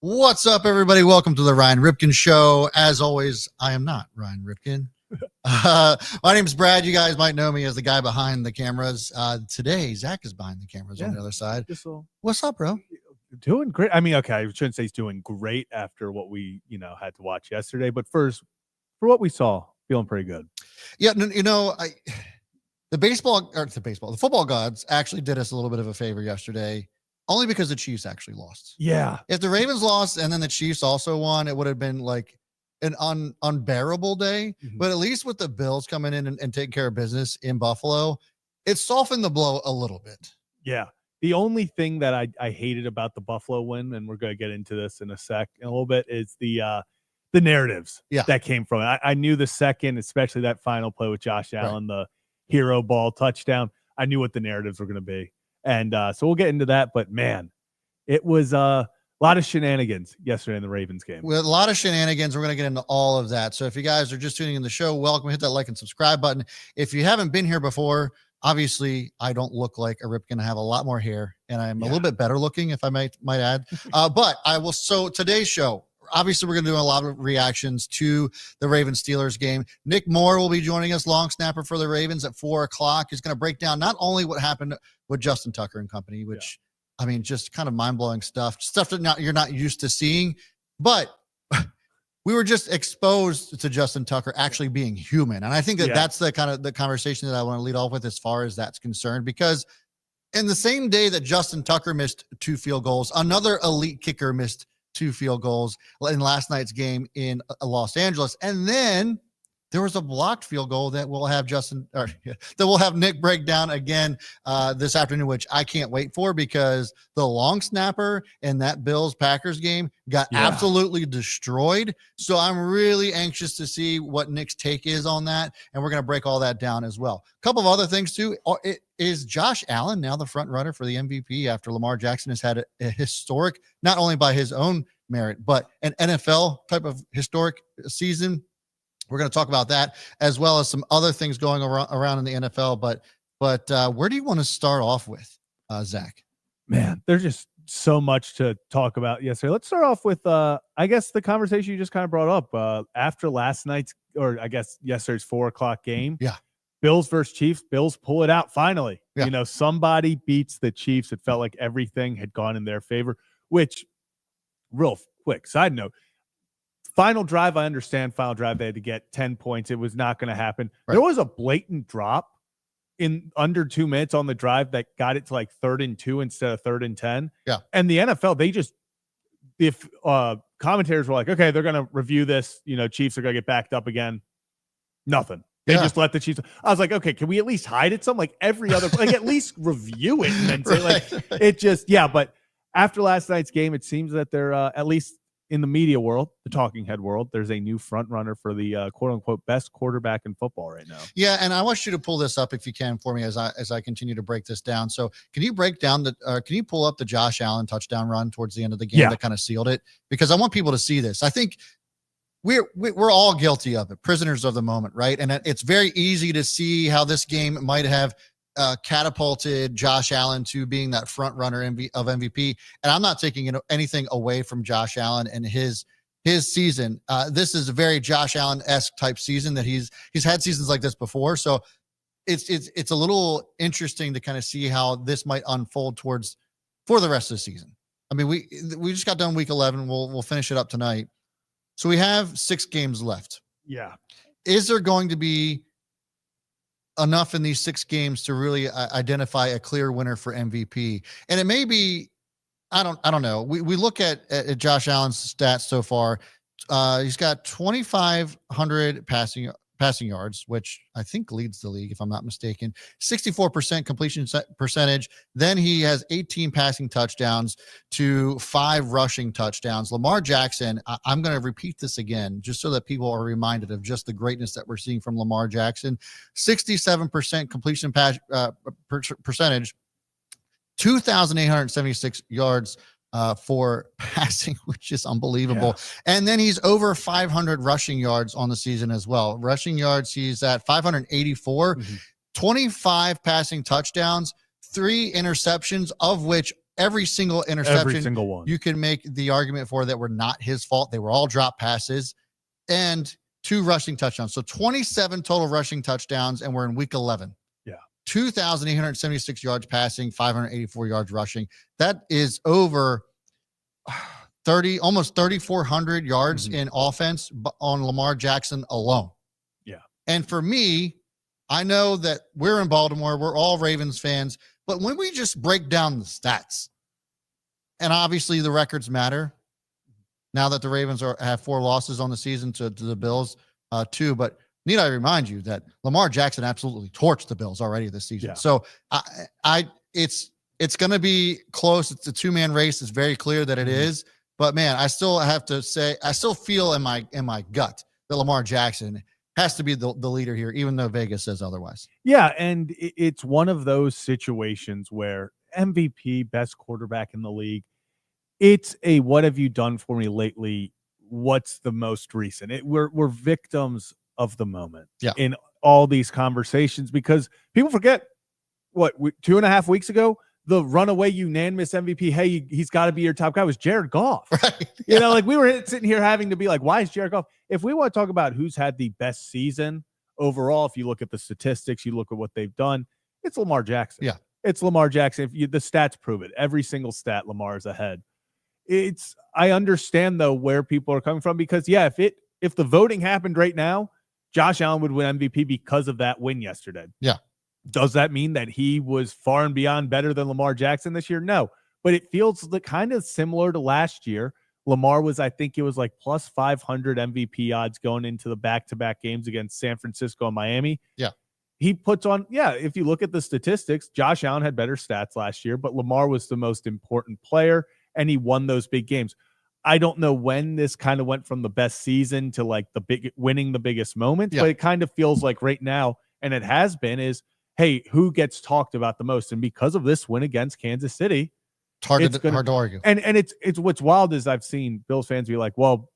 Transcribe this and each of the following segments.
What's up, everybody? Welcome to the Ryan Ripken Show. As always, I am not Ryan Ripken. My name's Brad. You guys might know me as the guy behind the cameras. Today, Zach is behind the cameras on the other side. What's up, bro? Doing great. I mean, okay, I shouldn't say he's doing great after what we, had to watch yesterday. But first, for what we saw, feeling pretty good. Yeah, the football gods actually did us a little bit of a favor yesterday. Only because the Chiefs actually lost. Yeah. If the Ravens lost and then the Chiefs also won, it would have been like an unbearable day. Mm-hmm. But at least with the Bills coming in and taking care of business in Buffalo, it softened the blow a little bit. Yeah. The only thing that I hated about the Buffalo win, and we're going to get into this in a little bit, is the narratives that came from it. I knew the second, especially that final play with Josh Allen, the hero ball touchdown, I knew what the narratives were going to be. And so we'll get into that. But, man, it was a lot of shenanigans yesterday in the Ravens game. With a lot of shenanigans, we're going to get into all of that. So if you guys are just tuning in the show, welcome. Hit that like and subscribe button. If you haven't been here before, obviously I don't look like a Ripken. I have a lot more hair, and I'm a little bit better looking, if I might add. But I will. So today's show, obviously, we're going to do a lot of reactions to the Ravens-Steelers game. Nick Moore will be joining us, long snapper for the Ravens at 4:00. He's going to break down not only what happened with Justin Tucker and company, which, I mean, just kind of mind-blowing stuff that you're not used to seeing. But we were just exposed to Justin Tucker actually being human. And I think that's the kind of the conversation that I want to lead off with as far as that's concerned, because in the same day that Justin Tucker missed 2 field goals, another elite kicker missed 2 field goals in last night's game in Los Angeles. And then there was a blocked field goal that we'll have Nick break down again this afternoon, which I can't wait for, because the long snapper in that Bills-Packers game got absolutely destroyed. So I'm really anxious to see what Nick's take is on that, and we're going to break all that down as well. A couple of other things too. Is Josh Allen now the front runner for the MVP after Lamar Jackson has had a historic, not only by his own merit, but an NFL type of historic season? We're going to talk about that, as well as some other things going around in the NFL. But where do you want to start off with, Zach? Man, there's just so much to talk about yesterday. Let's start off with, I guess, the conversation you just kind of brought up after last night's, or I guess yesterday's 4:00 game. Yeah. Bills versus Chiefs. Bills pull it out finally. Yeah. Somebody beats the Chiefs. It felt like everything had gone in their favor, which, real quick side note, final drive, I understand final drive, they had to get 10 points. It was not going to happen. Right. There was a blatant drop in under 2 minutes on the drive that got it to like 3rd and 2 instead of 3rd and 10. Yeah. And the NFL, if commentators were like, okay, they're going to review this, Chiefs are going to get backed up again. Nothing. They just let the Chiefs. I was like, okay, can we at least hide it? Like every other, at least review it and then say it just, But after last night's game, it seems that they're at least in the media world, the talking head world, there's a new front runner for the quote unquote best quarterback in football right now. Yeah. And I want you to pull this up if you can for me as I continue to break this down. So can you break down can you pull up the Josh Allen touchdown run towards the end of the game that kind of sealed it? Because I want people to see this. I think we're all guilty of it, prisoners of the moment, right? And it's very easy to see how this game might have catapulted Josh Allen to being that front runner of MVP. And I'm not taking anything away from Josh Allen and his season. This is a very Josh Allen-esque type season that he's had seasons like this before. So it's a little interesting to kind of see how this might unfold for the rest of the season. I mean, we just got done week 11. We'll finish it up tonight. So we have 6 games left. Yeah. Is there going to be enough in these 6 games to really identify a clear winner for MVP? And it may be, I don't know. We look at Josh Allen's stats so far. He's got 2,500 passing yards, which I think leads the league, if I'm not mistaken. 64% completion percentage. Then he has 18 passing touchdowns to 5 rushing touchdowns. Lamar Jackson, I'm going to repeat this again, just so that people are reminded of just the greatness that we're seeing from Lamar Jackson. 67% completion percentage, 2,876 yards for passing, which is unbelievable. Yeah. And then he's over 500 rushing yards on the season as well. Rushing yards, he's at 584, 25 passing touchdowns, 3 interceptions, of which every single interception, Every single one. you can make the argument for that were not his fault. They were all drop passes and 2 rushing touchdowns. So 27 total rushing touchdowns, and we're in week 11. Yeah. 2,876 yards passing, 584 yards rushing. That is over almost 3,400 yards in offense on Lamar Jackson alone. Yeah. And for me, I know that we're in Baltimore. We're all Ravens fans. But when we just break down the stats, and obviously the records matter, now that the Ravens have 4 losses on the season to the Bills, 2. But need I remind you that Lamar Jackson absolutely torched the Bills already this season. Yeah. So it's going to be close. It's a 2-man race. It's very clear that it is. But man, I still have to say, I still feel in my gut that Lamar Jackson has to be the leader here, even though Vegas says otherwise. Yeah, and it's one of those situations where MVP, best quarterback in the league, it's a what have you done for me lately? What's the most recent? We're victims of the moment in all these conversations because people forget 2.5 weeks ago, the runaway unanimous MVP, hey, he's got to be your top guy, was Jared Goff. Right. You know, like we were sitting here having to be like, why is Jared Goff? If we want to talk about who's had the best season overall, if you look at the statistics, you look at what they've done, it's Lamar Jackson. Yeah. It's Lamar Jackson. The stats prove it. Every single stat, Lamar is ahead. I understand though where people are coming from because if the voting happened right now, Josh Allen would win MVP because of that win yesterday. Yeah. Does that mean that he was far and beyond better than Lamar Jackson this year? No, but it feels kind of similar to last year. Lamar was, I think it was like plus 500 MVP odds going into the back-to-back games against San Francisco and Miami. Yeah. He puts on, if you look at the statistics, Josh Allen had better stats last year, but Lamar was the most important player and he won those big games. I don't know when this kind of went from the best season to like winning the biggest moments, but it kind of feels like right now, and it has been, is, hey, who gets talked about the most? And because of this win against Kansas City, it's hard to argue. And it's what's wild is I've seen Bills fans be like, well,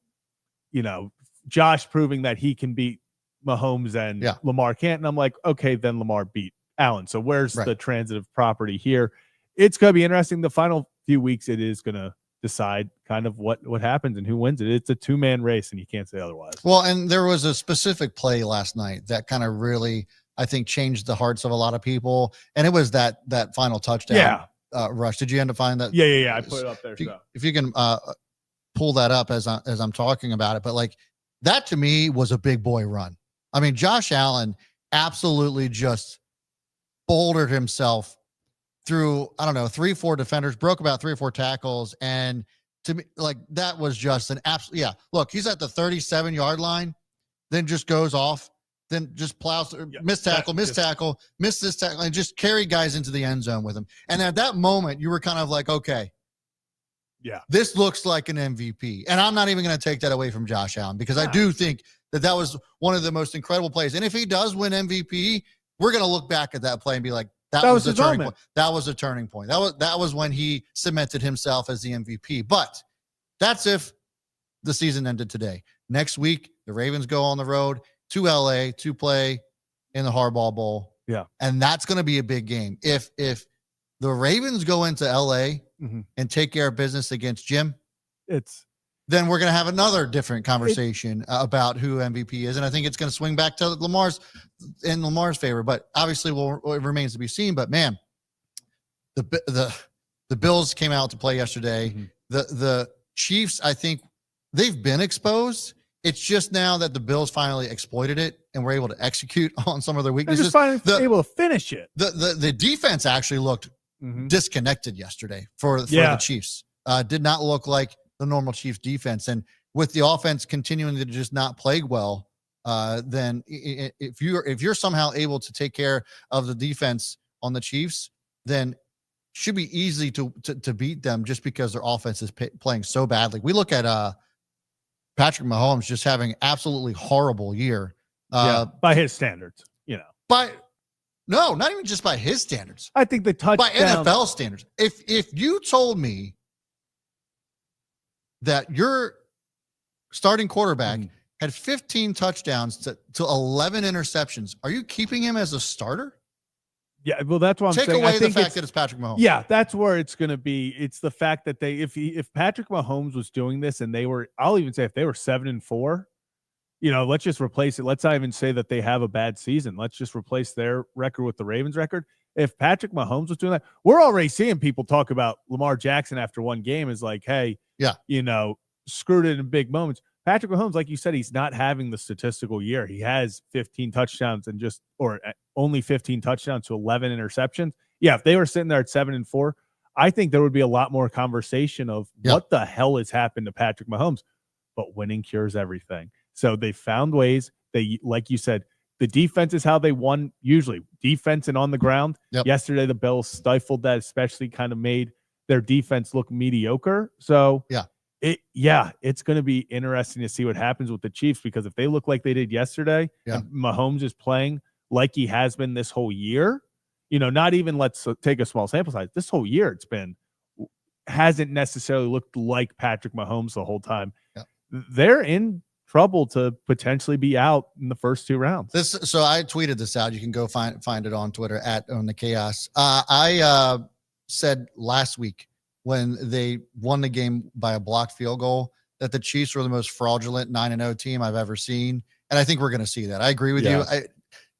Josh proving that he can beat Mahomes and Lamar can't. And I'm like, okay, then Lamar beat Allen. So where's the transitive property here? It's going to be interesting. The final few weeks, it is going to decide kind of what happens and who wins it. It's a 2-man race, and you can't say otherwise. Well, and there was a specific play last night that kind of really, I think, changed the hearts of a lot of people, and it was that final touchdown rush. Did you end up finding that? Yeah. I put it up there. If you can pull that up as I'm talking about it, but like that to me was a big boy run. I mean, Josh Allen absolutely just bouldered himself through, 3-4 defenders, broke about 3 or 4 tackles. And to me, like that was just an absolute, look, he's at the 37-yard line, then just goes off, then just plows, miss this tackle, and just carry guys into the end zone with him. And at that moment, you were kind of like, okay, this looks like an MVP. And I'm not even going to take that away from Josh Allen because I do think that was one of the most incredible plays. And if he does win MVP, we're going to look back at that play and be like, that was a turning point. That was a turning point. That was when he cemented himself as the MVP. But that's if the season ended today. Next week, the Ravens go on the road to LA to play in the Harbaugh Bowl. Yeah. And that's going to be a big game. If the Ravens go into LA and take care of business against Jim, then we're going to have another different conversation about who MVP is. And I think it's going to swing back to Lamar's favor, but obviously it remains to be seen. But man, the Bills came out to play yesterday. The Chiefs, I think they've been exposed. It's just now that the Bills finally exploited it and were able to execute on some of their weaknesses. They're just finally able to finish it. The defense actually looked disconnected yesterday for the Chiefs. Did not look like the normal Chiefs defense. And with the offense continuing to just not play well, then if you're somehow able to take care of the defense on the Chiefs, then should be easy to beat them just because their offense is playing so badly. We look at Patrick Mahomes just having absolutely horrible year. By his standards, No, not even just by his standards. I think the touchdown by NFL standards. If you told me that your starting quarterback had 15 touchdowns to 11 interceptions, are you keeping him as a starter? Yeah, well, that's what I'm Take saying. away I the think fact that it's Patrick Mahomes. Yeah, that's where it's going to be. It's the fact that if Patrick Mahomes was doing this and I'll even say if they were 7-4, let's just replace it. Let's not even say that they have a bad season. Let's just replace their record with the Ravens record. If Patrick Mahomes was doing that, we're already seeing people talk about Lamar Jackson after one game is like, hey, screwed it in big moments. Patrick Mahomes, like you said, he's not having the statistical year. He has 15 touchdowns or only 15 touchdowns to 11 interceptions. Yeah, if they were sitting there at 7-4, I think there would be a lot more conversation of what the hell has happened to Patrick Mahomes. But winning cures everything. So they found ways. They, like you said, the defense is how they won usually. Defense and on the ground. Yep. Yesterday, the Bills stifled that, especially kind of made their defense look mediocre. So it's going to be interesting to see what happens with the Chiefs, because if they look like they did yesterday, and Mahomes is playing like he has been this whole year, not even let's take a small sample size. This whole year, hasn't necessarily looked like Patrick Mahomes the whole time. Yep. They're in trouble to potentially be out in the first two rounds. So I tweeted this out. You can go find it on Twitter at Own the Chaos. I said last week when they won the game by a blocked field goal that the Chiefs were the most fraudulent 9-0 team I've ever seen. And I think we're going to see that. I agree with you.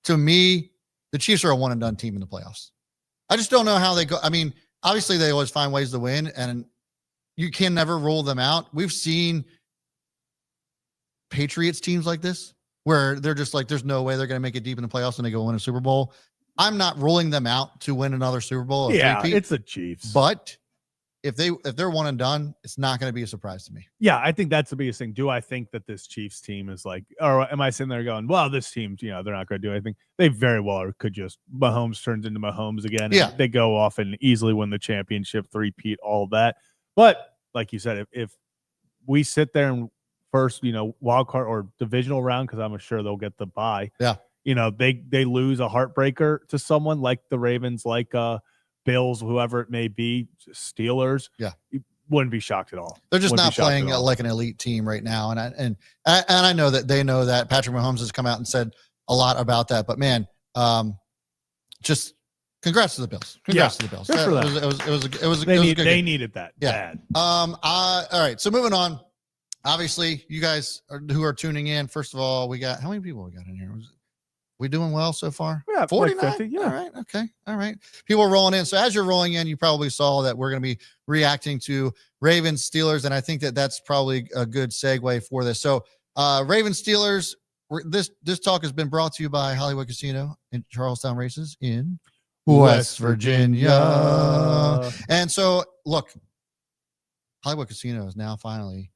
To me, the Chiefs are a one and done team in the playoffs. I just don't know how they go. I mean, obviously they always find ways to win, and you can never rule them out. We've seen Patriots teams like this where they're just like, there's no way they're going to make it deep in the playoffs and they go win a Super Bowl. I'm not ruling them out to win another Super Bowl. It's the Chiefs. But if they're one and done, it's not going to be a surprise to me. Yeah, I think that's the biggest thing. Do I think that this Chiefs team is like, or am I sitting there going, well, this team, they're not going to do anything? They very well could just, Mahomes turns into Mahomes again. And they go off and easily win the championship, three-peat, all that. But like you said, if we sit there and first, wild card or divisional round, because I'm sure they'll get the bye. Yeah. They lose a heartbreaker to someone like the Ravens, like Bills, whoever it may be, Steelers. Yeah. You wouldn't be shocked at all. They're just not playing like an elite team right now. And I know that they know that. Patrick Mahomes has come out and said a lot about that. But man, just congrats to the Bills. Congrats to the Bills. It was a good game. They needed that bad. All right. So moving on. Obviously, you guys who are tuning in, first of all, we got, how many people we got in here? We doing well so far? Yeah, 49? like 50, yeah. All right. Okay. All right. People are rolling in. So as you're rolling in, you probably saw that we're going to be reacting to Ravens Steelers. And I think that that's probably a good segue for this. So Ravens Steelers, this talk has been brought to you by Hollywood Casino in Charlestown Races in West Virginia. And so look, Hollywood Casino is now finally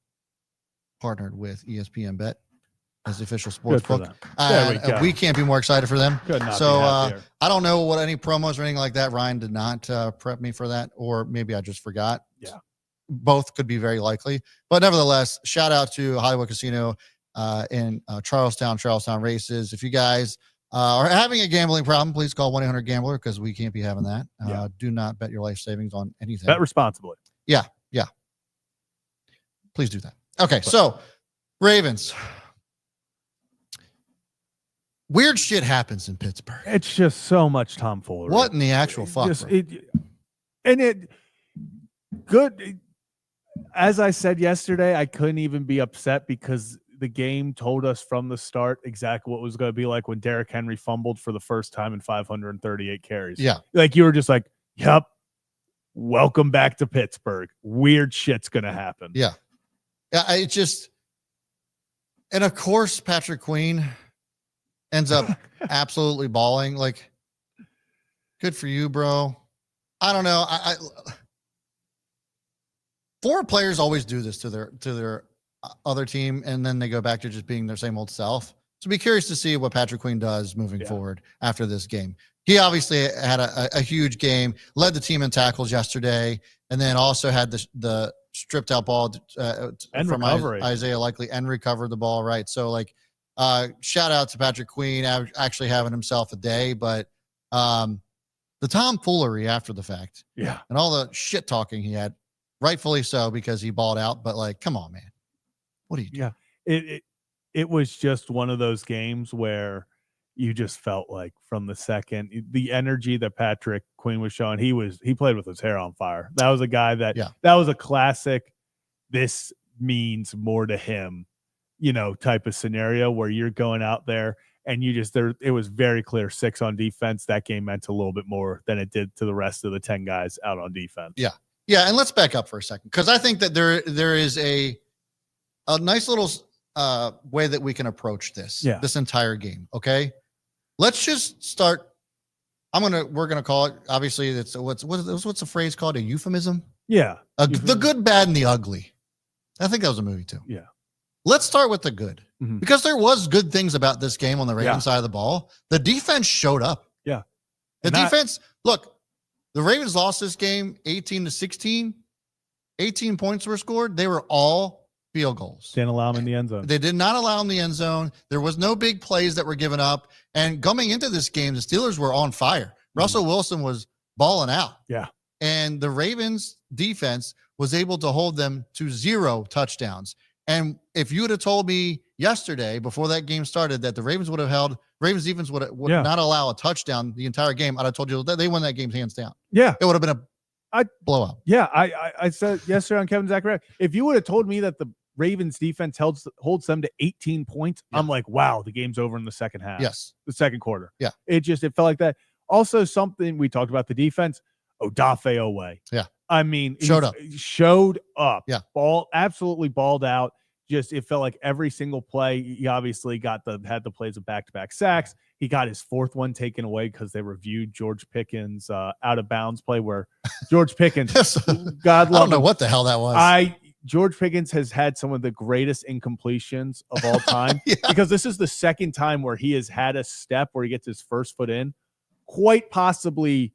partnered with ESPN Bet as the official sports book. We can't be more excited for them. So I don't know what any promos or anything like that. Ryan did not prep me for that, or maybe I just forgot. Yeah. Both could be very likely. But nevertheless, shout out to Hollywood Casino in Charlestown Races. If you guys are having a gambling problem, please call 1-800-GAMBLER, because we can't be having that. Do not bet your life savings on anything. Bet responsibly. Yeah. Please do that. Okay, so Ravens. Weird shit happens in Pittsburgh. It's just so much tomfoolery. What in the actual fuck? Good. As I said yesterday, I couldn't even be upset because the game told us from the start exactly what it was going to be like when Derrick Henry fumbled for the first time in 538 carries. Yeah. Like you were just like, yep, welcome back to Pittsburgh. Weird shit's going to happen. Yeah. Yeah, and of course, Patrick Queen ends up absolutely bawling. Like, good for you, bro. I don't know. Former players always do this to their other team, and then they go back to just being their same old self. So be curious to see what Patrick Queen does moving forward after this game. He obviously had a huge game, led the team in tackles yesterday, and then also had the stripped out ball from Isaiah Likely and recovered the ball, right? So shout out to Patrick Queen actually having himself a day, but the tomfoolery after the fact, and all the shit talking he had, rightfully so, because he balled out, but come on, man, what are you doing? It was just one of those games where you just felt like from the second, the energy that Patrick Queen was showing, he played with his hair on fire. That was a guy that was a classic. This means more to him, type of scenario where you're going out there and it was very clear 6 on defense. That game meant a little bit more than it did to the rest of the 10 guys out on defense. Yeah. Yeah. And let's back up for a second, because I think that there is a nice little way that we can approach this entire game. Okay. Let's just start. We're going to call it, obviously what's the phrase called? A euphemism? Yeah. The good, bad, and the ugly. I think that was a movie too. Yeah. Let's start with the good, because there was good things about this game on the Ravens side of the ball. The defense showed up. Yeah. The defense, look, the Ravens lost this game 18-16. 18 points were scored. They were all field goals. Didn't allow them in the end zone. They did not allow them in the end zone. There was no big plays that were given up. And coming into this game, the Steelers were on fire. Russell Wilson was balling out. Yeah. And the Ravens defense was able to hold them to 0 touchdowns. And if you would have told me yesterday before that game started that the Ravens defense would not allow a touchdown the entire game, I'd have told you that they won that game hands down. Yeah. It would have been a blowout. Yeah. I said yesterday on Kevin Zachariah, if you would have told me that the Ravens defense holds them to 18 points, I'm like, wow, the game's over in the second half. Yes. The second quarter. Yeah. It felt like that. Also, something we talked about the defense, Odafe Owe. Yeah. I mean, showed up. Yeah. Absolutely balled out. It felt like every single play. He obviously had the plays of back-to-back sacks. He got his 4th one taken away because they reviewed George Pickens' out of bounds play where George Pickens, God love him. I don't know what the hell that was. George Pickens has had some of the greatest incompletions of all time because this is the second time where he has had a step where he gets his first foot in, quite possibly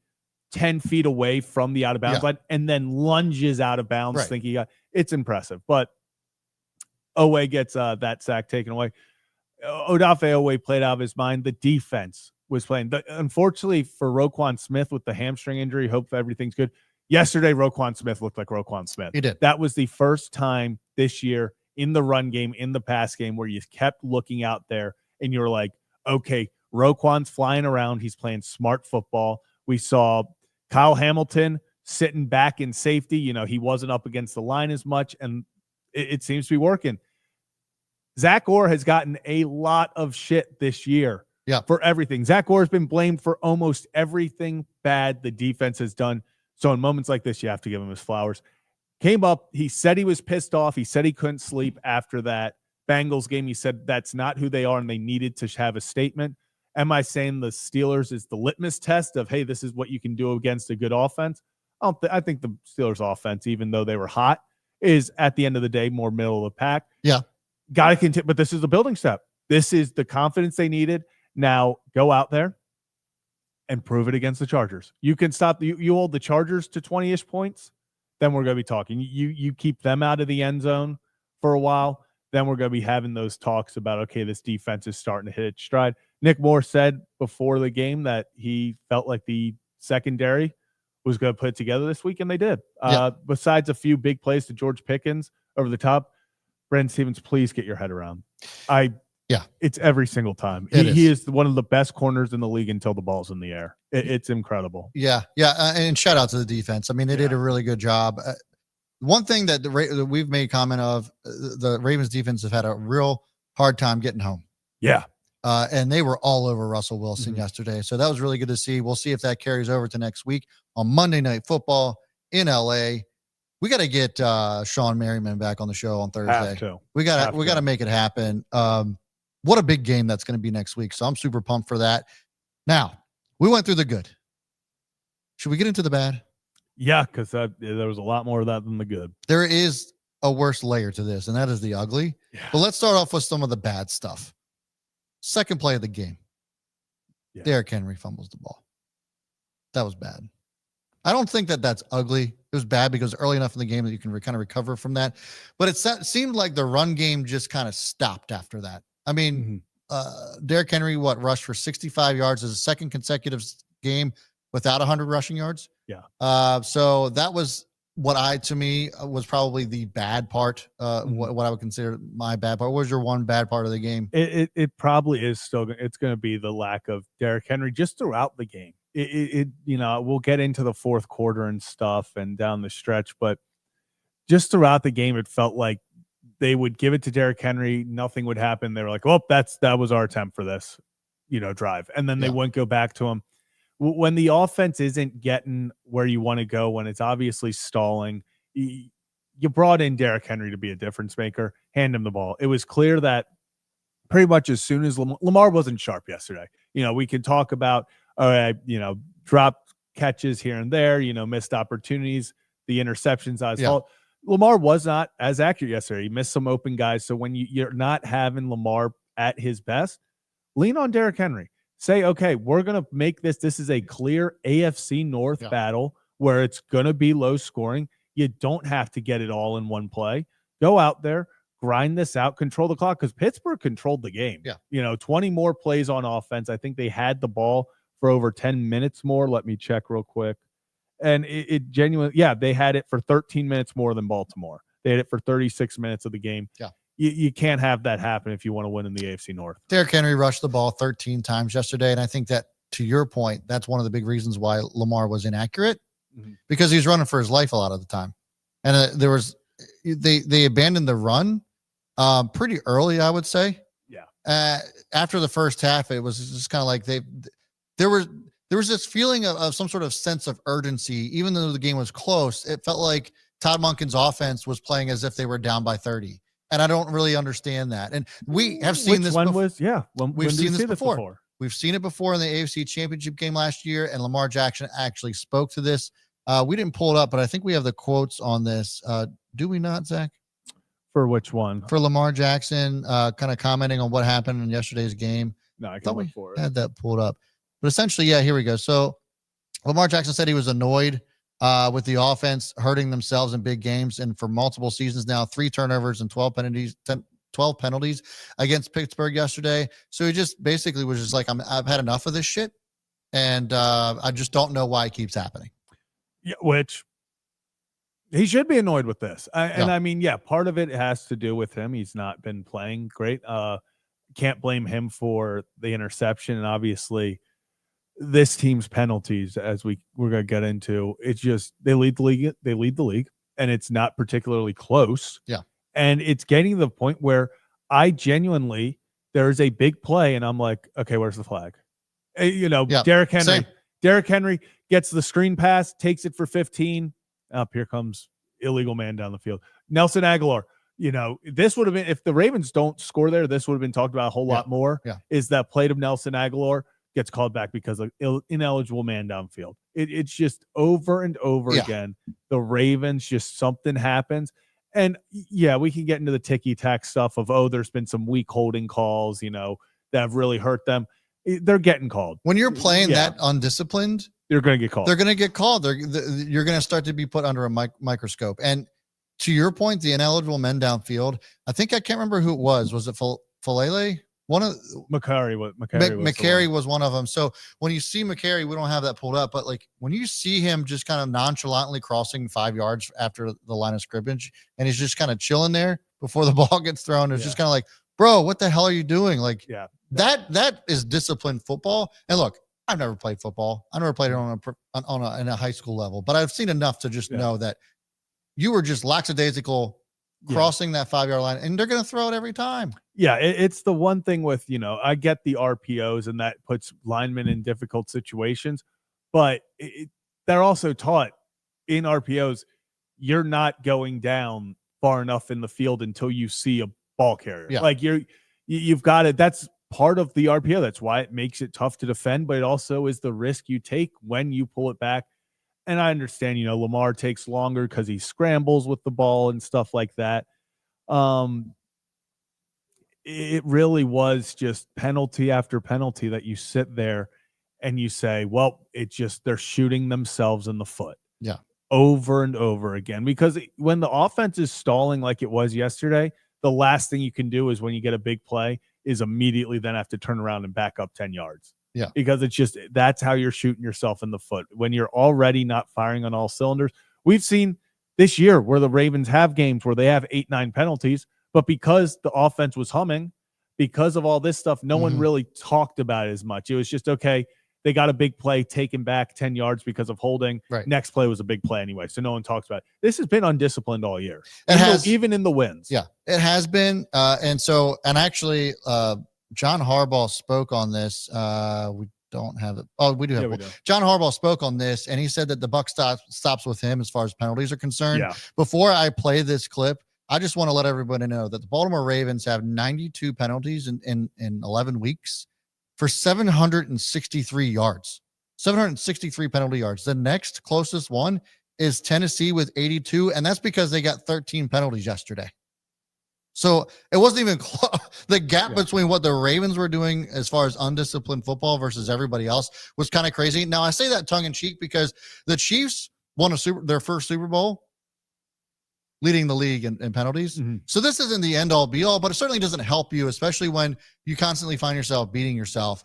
10 feet away from the out of bounds line, and then lunges out of bounds thinking it's impressive. But Owe gets that sack taken away. Odafe Owe played out of his mind. The defense was playing. Unfortunately for Roquan Smith with the hamstring injury, hope everything's good. Yesterday, Roquan Smith looked like Roquan Smith. He did. That was the first time this year in the run game, in the pass game, where you kept looking out there and you were like, okay, Roquan's flying around. He's playing smart football. We saw Kyle Hamilton sitting back in safety. He wasn't up against the line as much, and it seems to be working. Zach Orr has gotten a lot of shit this year for everything. Zach Orr has been blamed for almost everything bad the defense has done. So in moments like this, you have to give him his flowers. Came up, he said he was pissed off. He said he couldn't sleep after that Bengals game. He said that's not who they are, and they needed to have a statement. Am I saying the Steelers is the litmus test of, hey, this is what you can do against a good offense? I think the Steelers offense, even though they were hot, is at the end of the day more middle of the pack. Yeah. Got to continue, but this is the building step. This is the confidence they needed. Now go out there and prove it against the Chargers. You can stop. You hold the Chargers to 20-ish points, then we're going to be talking. You keep them out of the end zone for a while, then we're going to be having those talks about, okay, this defense is starting to hit its stride. Nick Moore said before the game that he felt like the secondary was going to put it together this week, and they did. Besides a few big plays to George Pickens over the top, Brandon Stevens, please get your head around. It's every single time. He is one of the best corners in the league until the ball's in the air. It's incredible. Yeah. And shout out to the defense. I mean, they did a really good job. One thing that we've made comment of, the Ravens defense have had a real hard time getting home. Yeah. And they were all over Russell Wilson yesterday. So that was really good to see. We'll see if that carries over to next week on Monday Night Football in LA. We got to get Sean Merriman back on the show on Thursday. We got to make it happen. What a big game that's going to be next week. So I'm super pumped for that. Now, we went through the good. Should we get into the bad? Yeah, because there was a lot more of that than the good. There is a worse layer to this, and that is the ugly. Yeah. But let's start off with some of the bad stuff. Second play of the game. Yeah. Derrick Henry fumbles the ball. That was bad. I don't think that that's ugly. It was bad because early enough in the game that you can kind of recover from that. But it seemed like the run game just kind of stopped after that. I mean, Derrick Henry, rushed for 65 yards as a second consecutive game without 100 rushing yards. Yeah. So that was to me was probably the bad part. What I would consider my bad part. What was your one bad part of the game? It probably is still. It's going to be the lack of Derrick Henry just throughout the game. We'll get into the fourth quarter and stuff and down the stretch, but just throughout the game, it felt like they would give it to Derrick Henry, nothing would happen. They were like, "Oh, that was our attempt for this, drive," and then they wouldn't go back to him. When the offense isn't getting where you want to go, when it's obviously stalling, you brought in Derrick Henry to be a difference maker. Hand him the ball. It was clear that pretty much as soon as Lamar wasn't sharp yesterday. We can talk about drop catches here and there, missed opportunities, the interceptions on his fault. Lamar was not as accurate yesterday. He missed some open guys. So when you're not having Lamar at his best, lean on Derrick Henry. Say, okay, we're going to make this. This is a clear AFC North battle where it's going to be low scoring. You don't have to get it all in one play. Go out there, grind this out, control the clock, because Pittsburgh controlled the game. 20 more plays on offense. I think they had the ball for over 10 minutes more. Let me check real quick. And it genuinely, they had it for 13 minutes more than Baltimore. They had it for 36 minutes of the game. You can't have that happen if you want to win in the AFC North. Derrick Henry rushed the ball 13 times yesterday, and I think that, to your point, that's one of the big reasons why Lamar was inaccurate, because he was running for his life a lot of the time. And they abandoned the run pretty early, I would say. After the first half, it was just kind of like there was this feeling of some sort of sense of urgency. Even though the game was close, it felt like Todd Monken's offense was playing as if they were down by 30. And I don't really understand that. And we have seen this before. We've seen this before. We've seen it before in the AFC Championship game last year, and Lamar Jackson actually spoke to this. We didn't pull it up, but I think we have the quotes on this. Do we not, Zach? For which one? For Lamar Jackson, kind of commenting on what happened in yesterday's game. No, I can look for it. Had that pulled up. But essentially, here we go. So Lamar Jackson said he was annoyed with the offense hurting themselves in big games, and for multiple seasons now, 3 turnovers and 12 penalties against Pittsburgh yesterday. So he just basically was just like, I've had enough of this shit, and I just don't know why it keeps happening. Yeah, which he should be annoyed with this. I mean, part of it has to do with him. He's not been playing great. Can't blame him for the interception, and obviously this team's penalties, as we're going to get into, it's just they lead the league, and it's not particularly close. And it's getting to the point where I genuinely, there's a big play and I'm like, okay, where's the flag? Derrick Henry gets the screen pass, takes it for 15. Up here comes illegal man down the field. Nelson Aguilar, this would have been, if the Ravens don't score there, this would have been talked about a whole lot more. Is that play to Nelson Aguilar gets called back because of ineligible man downfield. It's just over and over again. The Ravens, just something happens. And we can get into the ticky-tack stuff of, there's been some weak holding calls, that have really hurt them. They're getting called. When you're playing that undisciplined, you're going to get called. They're going to get called. You're going to start to be put under a microscope. And to your point, the ineligible men downfield, I can't remember who it was. Was it Falele? One of McCary was one of them. So when you see McCary, we don't have that pulled up, but like when you see him just kind of nonchalantly crossing 5 yards after the line of scrimmage, and he's just kind of chilling there before the ball gets thrown, it's just kind of like, bro, what the hell are you doing? Like that is disciplined football. And look, I've never played football. I never played it in a high school level, but I've seen enough to just know that you were just lackadaisical crossing that 5 yard line, and they're going to throw it every time. It's the one thing with, I get the RPOs and that puts linemen in difficult situations, but they're also taught in RPOs, you're not going down far enough in the field until you see a ball carrier. Like you've got it. That's part of the RPO. That's why it makes it tough to defend, but it also is the risk you take when you pull it back. And I understand, Lamar takes longer because he scrambles with the ball and stuff like that. It really was just penalty after penalty that you sit there and you say, well, they're shooting themselves in the foot. Over and over again, because when the offense is stalling like it was yesterday, the last thing you can do is when you get a big play is immediately then have to turn around and back up 10 yards. Because that's how you're shooting yourself in the foot when you're already not firing on all cylinders. We've seen this year where the Ravens have games where they have 8-9 penalties, but because the offense was humming, because of all this stuff, no one really talked about it as much. It was just, okay, they got a big play taken back 10 yards because of holding. Right. Next play was a big play anyway, so no one talks about it. This has been undisciplined all year. Even in the wins. Yeah, it has been. And actually, John Harbaugh spoke on this. We don't have it. Oh, we do have it. John Harbaugh spoke on this, and he said that the buck stops with him as far as penalties are concerned. Yeah. Before I play this clip, I just want to let everybody know that the Baltimore Ravens have 92 penalties in 11 weeks for 763 yards. 763 penalty yards. The next closest one is Tennessee with 82, and that's because they got 13 penalties yesterday. So it wasn't even close. The gap between what the Ravens were doing as far as undisciplined football versus everybody else was kind of crazy. Now, I say that tongue in cheek because the Chiefs won their first Super Bowl, leading the league in penalties. So this isn't the end all be all, but it certainly doesn't help you, especially when you constantly find yourself beating yourself.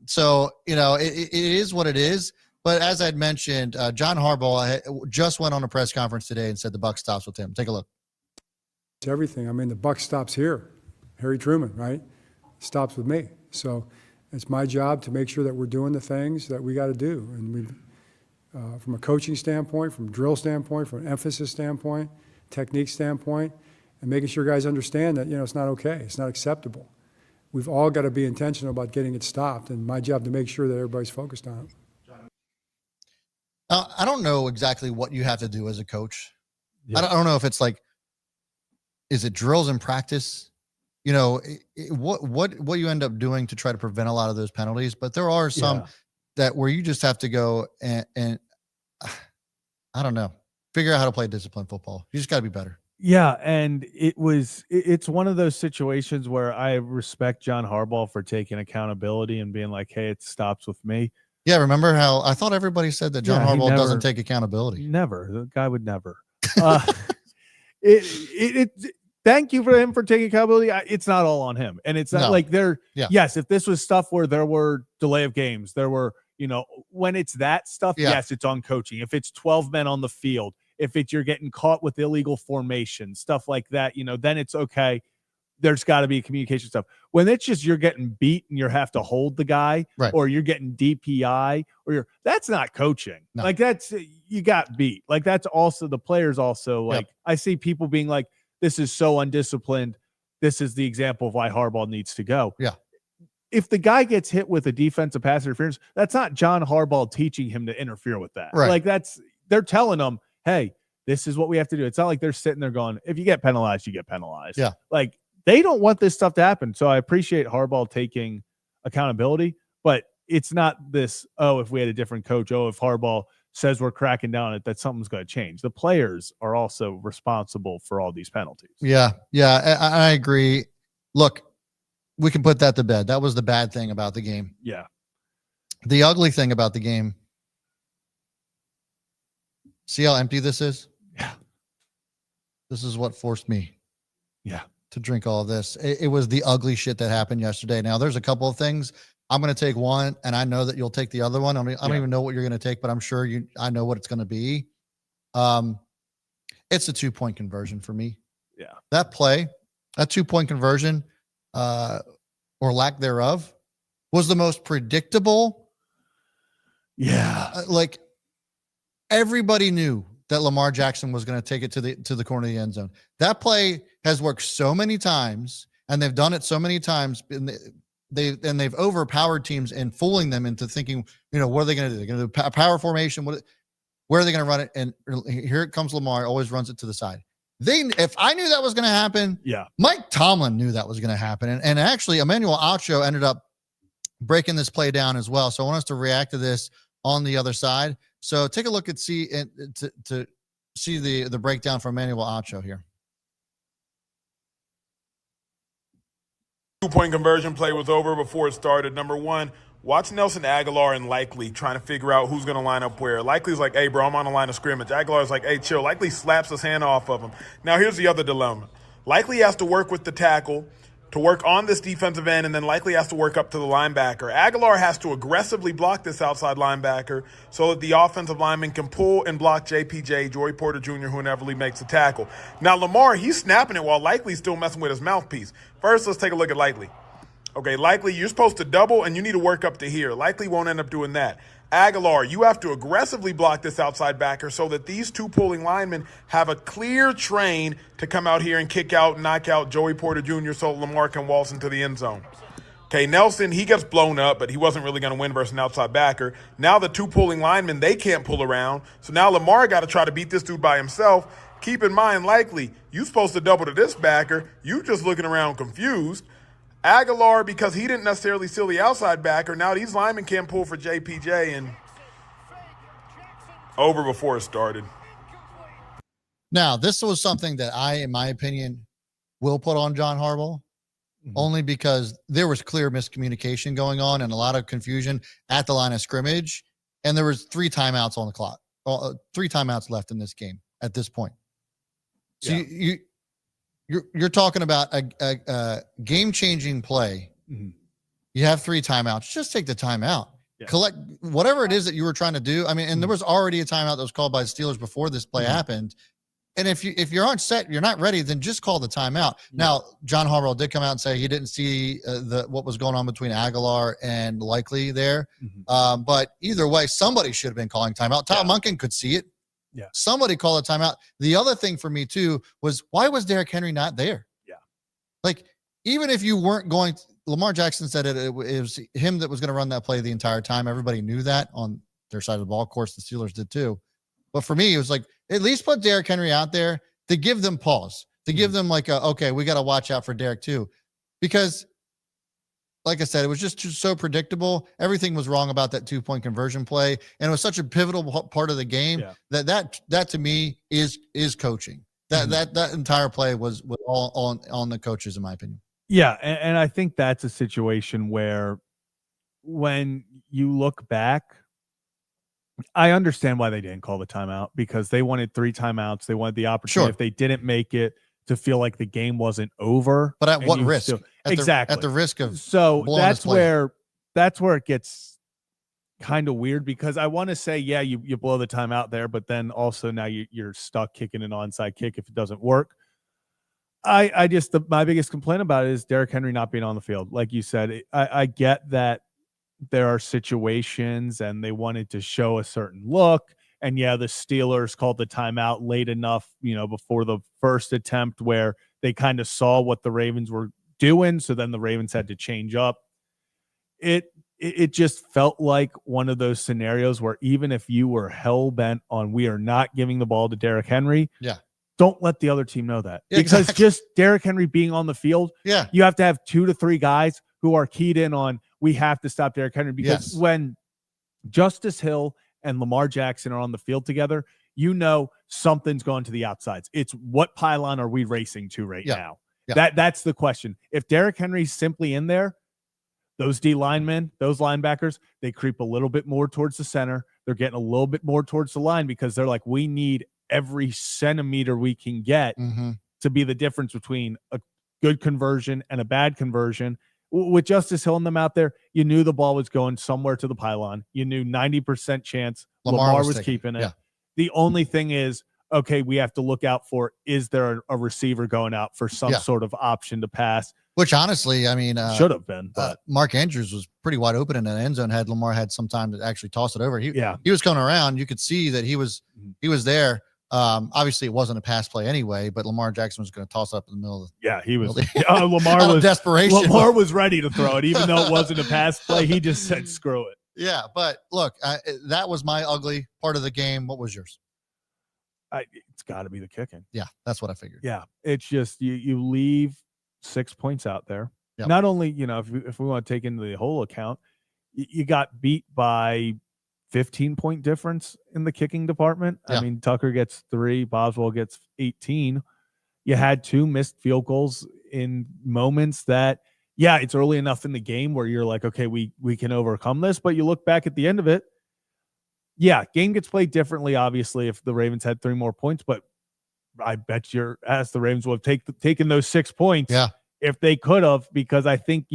So, it is what it is. But as I'd mentioned, John Harbaugh just went on a press conference today and said the buck stops with him. Take a look. It's everything. I mean, the buck stops here. Harry Truman, right? Stops with me. So it's my job to make sure that we're doing the things that we got to do. And we, from a coaching standpoint, from a drill standpoint, from an emphasis standpoint, technique standpoint, and making sure guys understand that, it's not okay. It's not acceptable. We've all got to be intentional about getting it stopped, and my job to make sure that everybody's focused on it. I don't know exactly what you have to do as a coach. Yeah. I don't know if it's like, is it drills in practice? What you end up doing to try to prevent a lot of those penalties, but there are some that where you just have to go and I don't know, figure out how to play disciplined football. You just got to be better. Yeah, and it's one of those situations where I respect John Harbaugh for taking accountability and being like, hey, it stops with me. Yeah, remember how I thought everybody said that John Harbaugh doesn't take accountability? Never. The guy would never. Thank you for him for taking accountability. It's not all on him. And it's not like yes, if this was stuff where there were delay of games, there were, when it's that stuff, yes, it's on coaching. If it's 12 men on the field, if you're getting caught with illegal formation, stuff like that, then it's okay. There's got to be communication stuff. When it's just you're getting beat and you have to hold the guy, or you're getting DPI, or that's not coaching. No. Like that's you got beat. Like that's also the players also like I see people being like, this is so undisciplined. This is the example of why Harbaugh needs to go. Yeah. If the guy gets hit with a defensive pass interference, that's not John Harbaugh teaching him to interfere with that. Right. Like they're telling him, hey, this is what we have to do. It's not like they're sitting there going, if you get penalized, you get penalized. Yeah. Like they don't want this stuff to happen. So I appreciate Harbaugh taking accountability, but it's not this, if we had a different coach, if Harbaugh says we're cracking down on it, that something's going to change. The players are also responsible for all these penalties. Yeah. I agree. Look, we can put that to bed. That was the bad thing about the game. Yeah. The ugly thing about the game, see how empty this is? Yeah. This is what forced me to drink all of this. It was the ugly shit that happened yesterday. Now, there's a couple of things. I'm going to take one, and I know that you'll take the other one. I don't even know what you're going to take, but I'm sure I know what it's going to be. It's a 2-point conversion for me. Yeah. That play, that 2-point conversion, or lack thereof, was the most predictable. Yeah. Like everybody knew that Lamar Jackson was going to take it to the corner of the end zone. That play has worked so many times, and they've done it so many times. They've overpowered teams and fooling them into thinking, what are they going to do? They're going to do power formation. Where are they going to run it? And here it comes. Lamar always runs it to the side. If I knew that was going to happen, Mike Tomlin knew that was going to happen. And actually, Emmanuel Acho ended up breaking this play down as well. So I want us to react to this on the other side. So take a look at to see the breakdown from Emmanuel Acho here. 2-point conversion play was over before it started. Number one, watch Nelson Aguilar and Likely trying to figure out who's going to line up where. Likely's like, hey, bro, I'm on the line of scrimmage. Aguilar's like, hey, chill. Likely slaps his hand off of him. Now, here's the other dilemma. Likely has to work with the tackle to work on this defensive end and then likely has to work up to the linebacker. Aguilar has to aggressively block this outside linebacker so that the offensive lineman can pull and block JPJ, Joey Porter Jr., who inevitably makes a tackle. Now, Lamar, he's snapping it while Likely's still messing with his mouthpiece. First, let's take a look at Likely. Okay, Likely, you're supposed to double and you need to work up to here. Likely won't end up doing that. Aguilar, you have to aggressively block this outside backer so that these two pulling linemen have a clear train to come out here and kick out and knock out Joey Porter Jr. so Lamar can waltz into the end zone. Okay, Nelson, he gets blown up, but he wasn't really going to win versus an outside backer. Now the two pulling linemen, they can't pull around. So now Lamar got to try to beat this dude by himself. Keep in mind, Likely, you supposed to double to this backer. You just looking around confused. Aguilar, because he didn't necessarily seal the outside backer, now these linemen can't pull for JPJ, and over before it started. Now, this was something that I, in my opinion, will put on John Harbaugh, only because there was clear miscommunication going on and a lot of confusion at the line of scrimmage, and there was 3 timeouts on the clock, 3 timeouts left in this game at this point. So you're talking about a game-changing play. You have 3 timeouts. Just take the timeout. Yeah. Collect whatever it is that you were trying to do. I mean, and there was already a timeout that was called by the Steelers before this play happened. And if you're on set, you're not ready, then just call the timeout. Now, John Harbaugh did come out and say he didn't see what was going on between Aguilar and Likely there. But either way, somebody should have been calling timeout. Tom Munkin could see it. Yeah. Somebody call a timeout. The other thing for me too was, why was Derrick Henry not there? Yeah. Like, even if you weren't going to, Lamar Jackson said it was him that was going to run that play the entire time. Everybody knew that on their side of the ball. Of course, the Steelers did too. But for me, it was like, at least put Derrick Henry out there to give them pause, to give them like okay, we got to watch out for Derrick too. Because like I said, it was just so predictable. Everything was wrong about that 2-point conversion play. And it was such a pivotal part of the game that to me is coaching. That entire play was all on the coaches, in my opinion. Yeah. And I think that's a situation where when you look back, I understand why they didn't call the timeout, because they wanted 3 timeouts. They wanted the opportunity, if they didn't make it, to feel like the game wasn't over. But at what risk? Exactly. At the risk of that's where it gets kind of weird, because I want to say, you blow the timeout there, but then also now you're stuck kicking an onside kick if it doesn't work. My biggest complaint about it is Derrick Henry not being on the field. Like you said, I get that there are situations and they wanted to show a certain look. And the Steelers called the timeout late enough, before the first attempt, where they kind of saw what the Ravens were doing. So then the Ravens had to change up. It just felt like one of those scenarios where even if you were hell bent on, we are not giving the ball to Derrick Henry. Yeah. Don't let the other team know that, because just Derrick Henry being on the field. Yeah. You have to have 2 to 3 guys who are keyed in on, we have to stop Derrick Henry, because when Justice Hill and Lamar Jackson are on the field together, something's going to the outsides. It's what pylon are we racing to now? Yeah. That's the question. If Derrick Henry's simply in there, those D linemen, those linebackers, they creep a little bit more towards the center. They're getting a little bit more towards the line, because they're like, we need every centimeter we can get to be the difference between a good conversion and a bad conversion. With Justice Hill and them out there, you knew the ball was going somewhere to the pylon. You knew 90% chance Lamar was keeping it. Yeah. The only thing is, okay, we have to look out for, is there a receiver going out for some sort of option to pass? Which honestly, I mean, should have been. But Mark Andrews was pretty wide open in the end zone. Had Lamar had some time to actually toss it over. He was coming around. You could see that he was there. Obviously, it wasn't a pass play anyway, but Lamar Jackson was going to toss up in the middle of the he was. Lamar was desperation. Lamar was ready to throw it, even though it wasn't a pass play. He just said, "Screw it." Yeah, but look, that was my ugly part of the game. What was yours? It's got to be the kicking. Yeah, that's what I figured. Yeah, it's just you leave 6 points out there. Yep. Not only if we want to take into the whole account, you got beat by 15-point difference in the kicking department. Yeah. I mean, Tucker gets 3, Boswell gets 18. You had 2 missed field goals in moments that, it's early enough in the game where you're like, okay, we can overcome this. But you look back at the end of it, game gets played differently, obviously, if the Ravens had 3 more points. But I bet the Ravens would have taken those 6 points. Yeah. if they could have, because I think,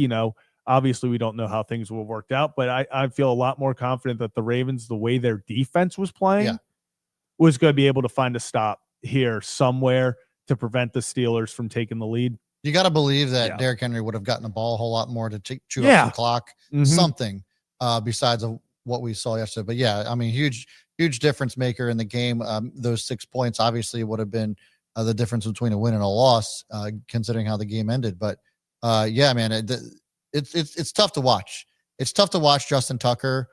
obviously we don't know how things will have worked out, but I feel a lot more confident that the Ravens, the way their defense was playing, was going to be able to find a stop here somewhere to prevent the Steelers from taking the lead. You got to believe that Derrick Henry would have gotten the ball a whole lot more to chew up some clock, something besides of what we saw yesterday. But yeah, I mean, huge difference maker in the game. Those 6 points obviously would have been the difference between a win and a loss, considering how the game ended. But yeah, man, it's tough to watch. It's tough to watch Justin Tucker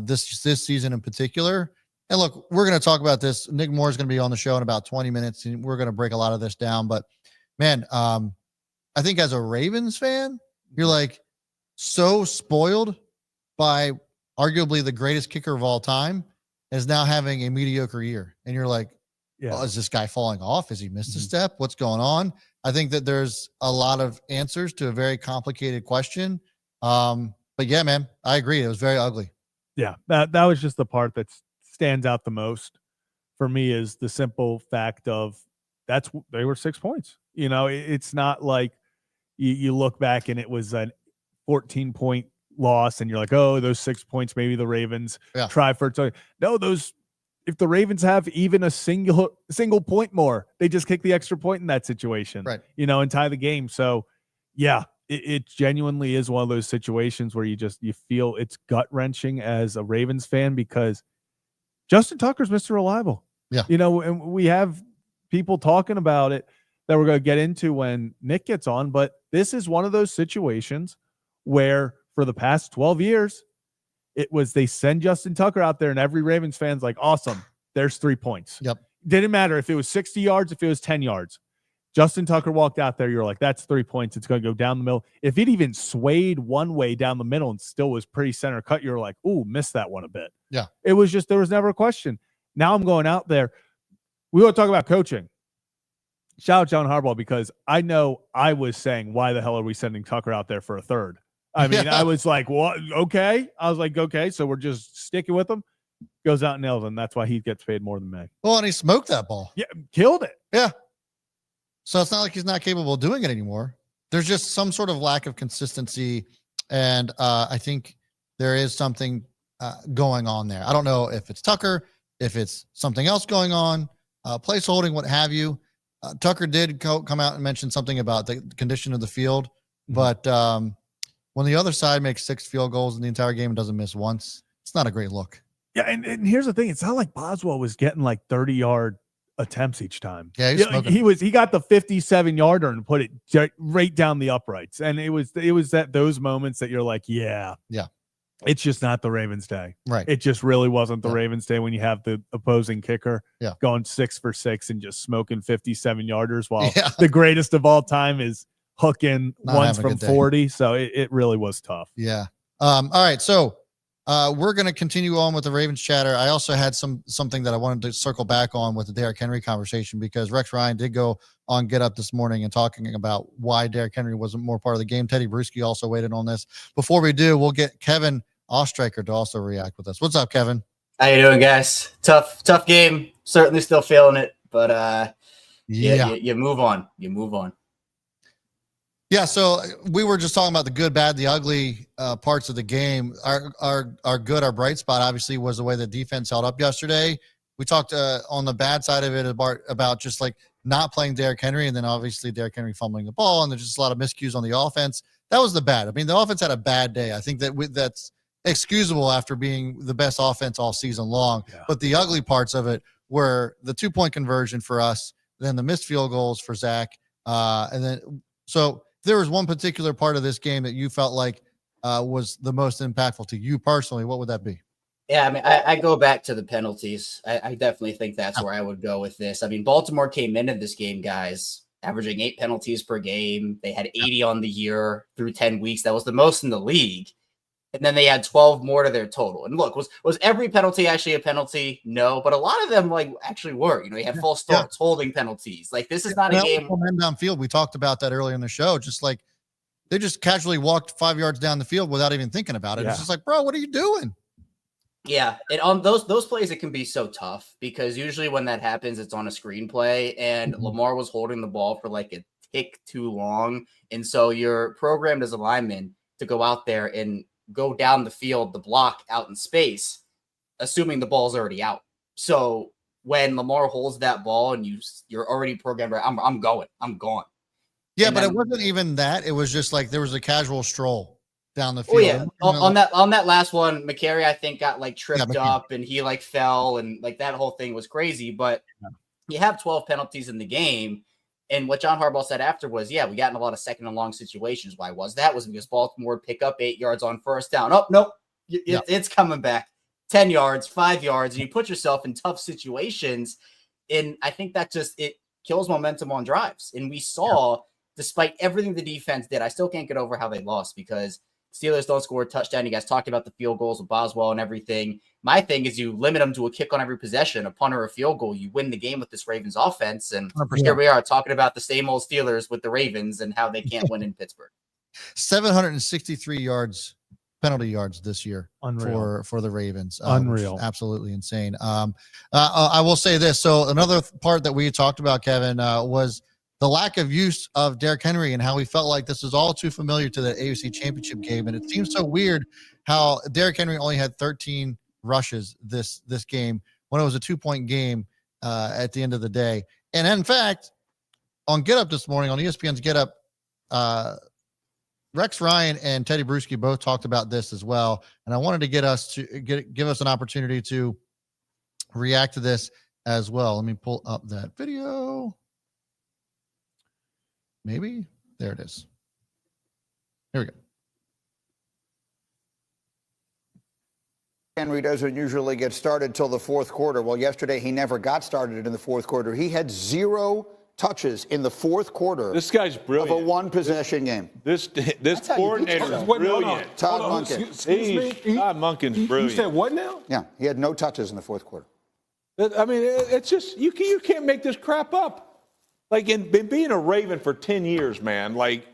this season in particular. And look, we're going to talk about this. Nick Moore is going to be on the show in about 20 minutes, and we're going to break a lot of this down. But man, I think as a Ravens fan, you're like so spoiled by arguably the greatest kicker of all time is now having a mediocre year. And you're like, oh, is this guy falling off? Has he missed a step? What's going on? I think that there's a lot of answers to a very complicated question. But yeah, man, I agree. It was very ugly. Yeah, that was just the part that stands out the most for me, is the simple fact of they were 6 points. It's not like you look back and it was a 14-point loss and you're like, oh, those 6 points, maybe the Ravens try for it. No, if the Ravens have even a single point more, they just kick the extra point in that situation, right? And tie the game. So yeah, it genuinely is one of those situations where you feel it's gut wrenching as a Ravens fan, because Justin Tucker's Mr. Reliable. Yeah. And we have people talking about it that we're going to get into when Nick gets on, but this is one of those situations where for the past 12 years, it was they send Justin Tucker out there and every Ravens fan's like, awesome, there's 3 points. Yep. Didn't matter if it was 60 yards, if it was 10 yards. Justin Tucker walked out there, you're like, that's 3 points. It's going to go down the middle. If it even swayed one way down the middle and still was pretty center cut, you're like, ooh, missed that one a bit. Yeah. It was just, there was never a question. Now I'm going out there. We want to talk about coaching. Shout out John Harbaugh, because I know I was saying, why the hell are we sending Tucker out there for a third? I mean, I was like, what? Okay. I was like, okay, so we're just sticking with him. Goes out and nails him. That's why he gets paid more than me. Well, and he smoked that ball. Yeah, killed it. Yeah. So it's not like he's not capable of doing it anymore. There's just some sort of lack of consistency. And I think there is something going on there. I don't know if it's Tucker, if it's something else going on, place holding, what have you. Tucker did come out and mention something about the condition of the field. But when the other side makes 6 field goals in the entire game and doesn't miss once, it's not a great look. Yeah, and here's the thing. It's not like Boswell was getting like 30-yard attempts each time. Yeah, he got the 57-yarder and put it right down the uprights. And it was those moments that you're like, yeah. It's just not the Ravens day. Right. It just really wasn't the Ravens day when you have the opposing kicker going 6 for 6 and just smoking 57-yarders while the greatest of all time is hooking ones from 40. So it really was tough. Yeah. All right. So we're going to continue on with the Ravens chatter. I also had something that I wanted to circle back on with the Derrick Henry conversation, because Rex Ryan did go on Get Up this morning and talking about why Derrick Henry wasn't more part of the game. Teddy Bruschi also weighed in on this. Before we do, we'll get Kevin Ostreicher to also react with us. What's up, Kevin? How you doing, guys? Tough game. Certainly still feeling it, but you move on. You move on. Yeah, so we were just talking about the good, bad, the ugly parts of the game. Our good, our bright spot, obviously, was the way the defense held up yesterday. We talked on the bad side of it about just like not playing Derrick Henry, and then obviously Derrick Henry fumbling the ball, and there's just a lot of miscues on the offense. That was the bad. I mean, the offense had a bad day. I think that's excusable after being the best offense all season long. Yeah. But the ugly parts of it were the 2-point conversion for us, then the missed field goals for Zach, and then so. There was one particular part of this game that you felt like was the most impactful to you personally. What would that be? Yeah, I mean, I go back to the penalties. I definitely think that's where I would go with this. I mean, Baltimore came into this game, guys, averaging 8 penalties per game. They had 80 on the year through 10 weeks. That was the most in the league. And then they had 12 more to their total. And look, was every penalty actually a penalty? No, but a lot of them actually were. You had false starts, holding penalties. This is not a game. Downfield, we talked about that earlier in the show. Just like they just casually walked 5 yards down the field without even thinking about it. Yeah. It's just like, bro, what are you doing? Yeah, and on those plays, it can be so tough because usually when that happens, it's on a screenplay, and Lamar was holding the ball for like a tick too long. And so you're programmed as a lineman to go out there and go down the field, the block out in space, assuming the ball's already out. So when Lamar holds that ball and you're already programmed, right, I'm going. Yeah, And but then, it wasn't even that. It was just like there was a casual stroll down the oh field. yeah, on that last one, McCary I think got like tripped up and he like fell and like that whole thing was crazy. But you have 12 penalties in the game, and what John Harbaugh said after was, yeah, we got in a lot of second and long situations. Why was that? Was because Baltimore would pick up 8 yards on first down. Oh nope, it's coming back 10 yards, 5 yards, and you put yourself in tough situations. And I think that just it kills momentum on drives. And we saw. Despite everything the defense did, I still can't get over how they lost because Steelers don't score a touchdown. You guys talked about the field goals with Boswell and everything. My thing is you limit them to a kick on every possession, a punt or a field goal. You win the game with this Ravens offense. And 100%. Here we are talking about the same old Steelers with the Ravens and how they can't win in Pittsburgh. 763 yards, penalty yards this year for the Ravens. Unreal. Absolutely insane. I will say this. So another part that we talked about, Kevin, was the lack of use of Derrick Henry and how we felt like this was all too familiar to the AFC Championship game. And it seems so weird how Derrick Henry only had 13 rushes this game when it was a 2-point game at the end of the day. And in fact, on Get Up this morning, on ESPN's Get Up, Rex Ryan and Teddy Bruschi both talked about this as well. And I wanted to give us an opportunity to react to this as well. Let me pull up that video. Maybe there it is. Here we go. Henry doesn't usually get started till the fourth quarter. Well, yesterday he never got started in the fourth quarter. He had 0 touches in the fourth quarter. This guy's brilliant. Of a one-possession game. This coordinator is brilliant. Todd Monken. Excuse me? Todd Monken's brilliant. You said what now? Yeah, he had no touches in the fourth quarter. I mean, it's just you can't make this crap up. Like in being a Raven for 10 years, man. Like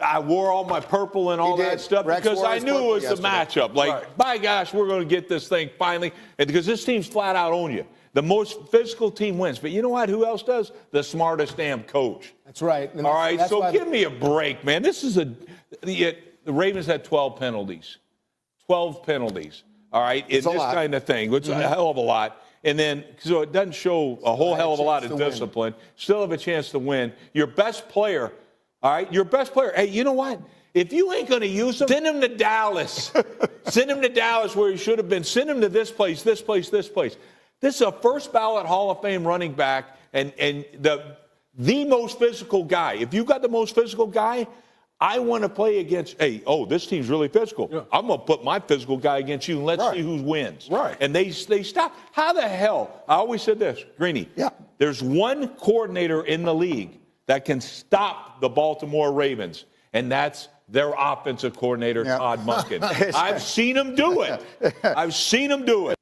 I wore all my purple and all that stuff because I knew it was the matchup. Like, by gosh, we're going to get this thing finally, and because this team's flat out on you. The most physical team wins. But you know what? Who else does? The smartest damn coach. That's right. All right, so give me a break, man. This is the Ravens had 12 penalties. 12 penalties. All right, in this kind of thing, which is a hell of a lot. And then, so it doesn't show a whole hell of a lot of discipline. Still have a chance to win. Your best player, all right, your best player. Hey, you know what? If you ain't going to use him, send him to Dallas. Send him to Dallas where he should have been. Send him to this place, this place, this place. This is a first ballot Hall of Fame running back and the most physical guy. If you've got the most physical guy, I want to play against, this team's really physical. Yeah. I'm going to put my physical guy against you and let's see who wins. Right. And they stop. How the hell? I always said this, Greeny. Yeah. There's one coordinator in the league that can stop the Baltimore Ravens, and that's their offensive coordinator, Todd Monken. I've seen him do it. I've seen him do it.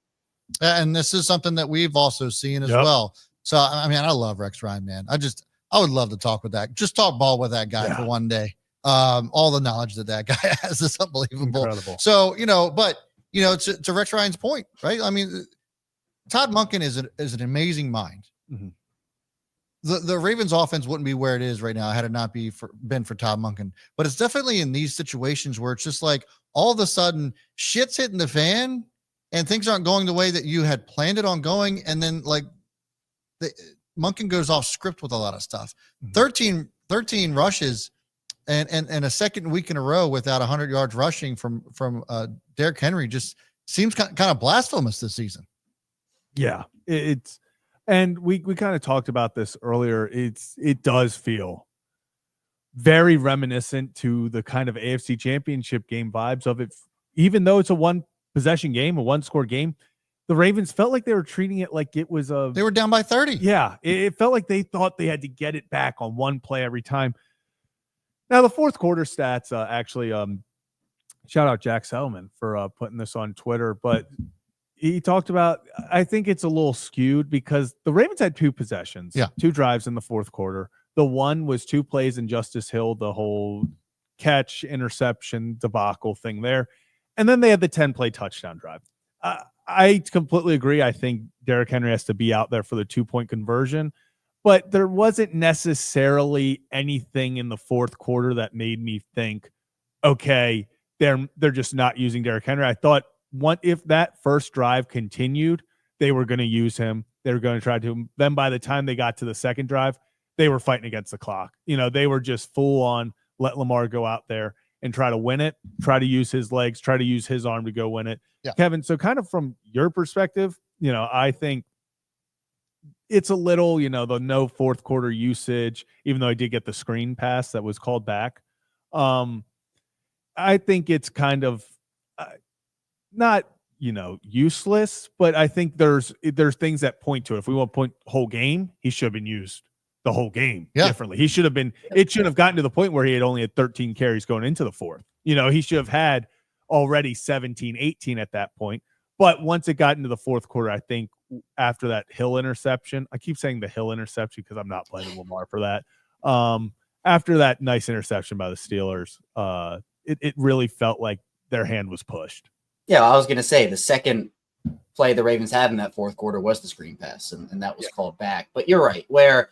And this is something that we've also seen as well. So, I mean, I love Rex Ryan, man. I would love to talk with that. Just talk ball with that guy for one day. All the knowledge that guy has is unbelievable. Incredible. So, to Rex Ryan's point, right? I mean, Todd Monken is an amazing mind. Mm-hmm. The Ravens offense wouldn't be where it is right now had it not been for Todd Monken. But it's definitely in these situations where it's just like all of a sudden shit's hitting the fan and things aren't going the way that you had planned it on going. And then like Monken goes off script with a lot of stuff. Mm-hmm. 13 rushes and a second week in a row without 100 yards rushing from Derrick Henry just seems kind of blasphemous this season. Yeah, and we kind of talked about this earlier. It does feel very reminiscent to the kind of AFC Championship game vibes of it. Even though it's a one possession game, a one score game, the Ravens felt like they were treating it like it was they were down by 30. Yeah, it felt like they thought they had to get it back on one play every time. Now the fourth quarter stats actually shout out Jack Selman for putting this on Twitter, but he talked about, I think it's a little skewed because the Ravens had 2 possessions, 2 drives in the fourth quarter. The one was 2 plays in Justice Hill, the whole catch, interception, debacle thing there. And then they had the 10-play touchdown drive. I completely agree. I think Derrick Henry has to be out there for the 2-point conversion. but there wasn't necessarily anything in the fourth quarter that made me think, okay, they're just not using Derrick Henry. I thought if that first drive continued, they were going to use him. They were going to try to. Then by the time they got to the second drive, they were fighting against the clock. They were just full on let Lamar go out there and try to win it, try to use his legs, try to use his arm to go win it. Yeah. Kevin, so kind of from your perspective, I think it's a little, the no fourth quarter usage, even though I did get the screen pass that was called back. I think it's kind of not, useless, but I think there's things that point to it. If we want to point whole game, he should have been used the whole game differently. It should have gotten to the point where he had only had 13 carries going into the fourth. He should have had already 17, 18 at that point. But once it got into the fourth quarter, I think after that Hill interception, I keep saying the Hill interception because I'm not blaming Lamar for that. After that nice interception by the Steelers, it really felt like their hand was pushed. Yeah, I was going to say the second play the Ravens had in that fourth quarter was the screen pass, and that was called back. But you're right, where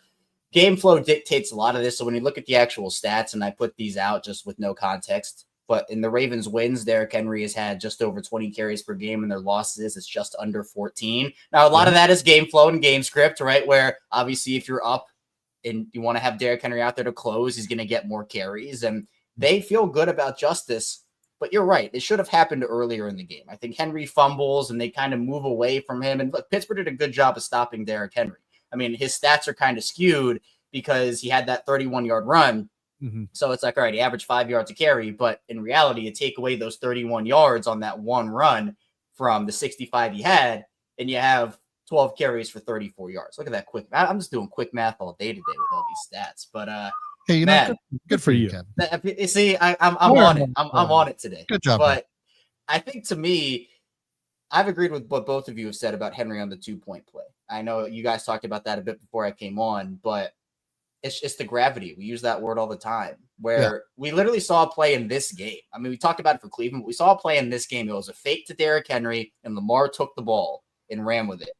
game flow dictates a lot of this. So when you look at the actual stats, and I put these out just with no context, but in the Ravens wins, Derrick Henry has had just over 20 carries per game, and their losses is just under 14. Now, a lot of that is game flow and game script, right? Where obviously if you're up and you want to have Derrick Henry out there to close, he's going to get more carries, and they feel good about justice. But you're right. It should have happened earlier in the game. I think Henry fumbles and they kind of move away from him. And look, Pittsburgh did a good job of stopping Derrick Henry. I mean, his stats are kind of skewed because he had that 31-yard run. Mm-hmm. So it's like, all right, he averaged 5 yards a carry. But in reality, you take away those 31 yards on that one run from the 65 he had, and you have 12 carries for 34 yards. Look at that quick. I'm just doing quick math all day today with all these stats. But, hey, man, good for you. You see, I'm on it. I'm on it today. Good job. But I think to me, I've agreed with what both of you have said about Henry on the 2-point play. I know you guys talked about that a bit before I came on, but it's the gravity. We use that word all the time, where we literally saw a play in this game. I mean, we talked about it for Cleveland, but we saw a play in this game. It was a fake to Derrick Henry, and Lamar took the ball and ran with it.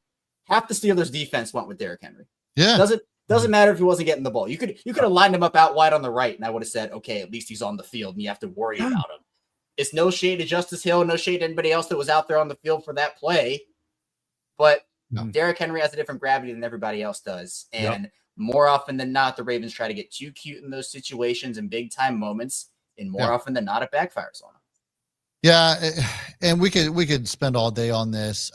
Half the Steelers defense went with Derrick Henry. Yeah. Doesn't matter if he wasn't getting the ball. You could have lined him up out wide on the right, and I would have said, okay, at least he's on the field, and you have to worry about him. It's no shade to Justice Hill, no shade to anybody else that was out there on the field for that play. But Derrick Henry has a different gravity than everybody else does. And more often than not, the Ravens try to get too cute in those situations and big-time moments, and more often than not, it backfires on them. Yeah, and we could spend all day on this.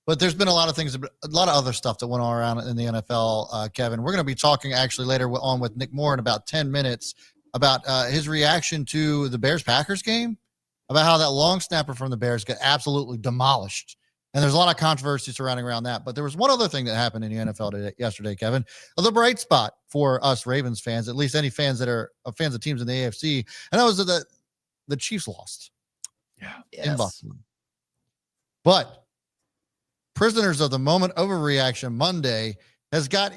But there's been a lot of things, a lot of other stuff that went on around in the NFL, Kevin. We're going to be talking actually later on with Nick Moore in about 10 minutes about his reaction to the Bears-Packers game, about how that long snapper from the Bears got absolutely demolished. And there's a lot of controversy surrounding around that. But there was one other thing that happened in the NFL yesterday, Kevin. The bright spot for us Ravens fans, at least any fans that are fans of teams in the AFC, and that was that the Chiefs lost in Baltimore. But prisoners of the moment overreaction Monday has got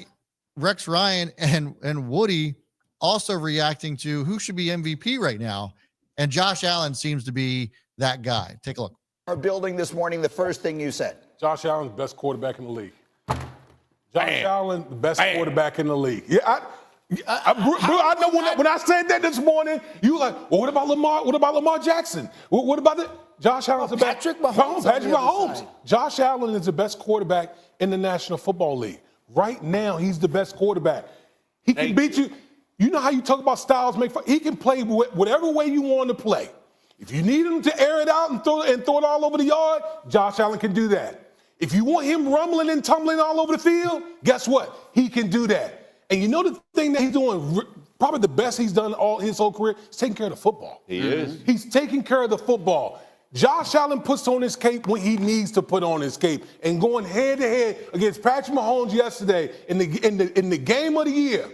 Rex Ryan and Woody also reacting to who should be MVP right now. And Josh Allen seems to be that guy. Take a look. Our building this morning, the first thing you said. Josh Allen's the best quarterback in the league. Josh Allen, the best quarterback in the league. Yeah, I know when I said that this morning, you were like, well, what about Lamar? What about Lamar Jackson? What about the Josh Allen's the best. Patrick Mahomes. Josh Allen is the best quarterback in the National Football League. Right now, he's the best quarterback. He can beat you. You know how you talk about styles make fun. He can play whatever way you want to play. If you need him to air it out and throw it all over the yard, Josh Allen can do that. If you want him rumbling and tumbling all over the field, guess what? He can do that. And you know the thing that he's doing, probably the best he's done all his whole career, is taking care of the football. He is. He's taking care of the football. Josh Allen puts on his cape when he needs to put on his cape. And going head-to-head against Patrick Mahomes yesterday in the game of the year,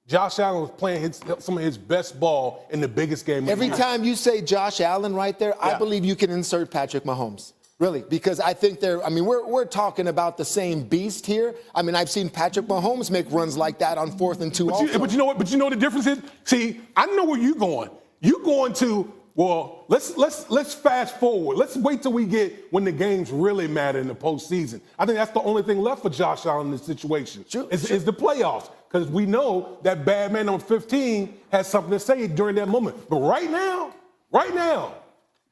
Josh Allen was playing some of his best ball in the biggest game of the year. Every time you say Josh Allen right there, I believe you can insert Patrick Mahomes. Really, because I think we're talking about the same beast here. I mean, I've seen Patrick Mahomes make runs like that on 4th and 2 also. But you know what? But you know what the difference is? See, I know where you're going. You're going to Well, let's fast forward. Let's wait till we get when the games really matter in the postseason. I think that's the only thing left for Josh Allen in this situation is the playoffs, because we know that bad man on 15 has something to say during that moment. But right now,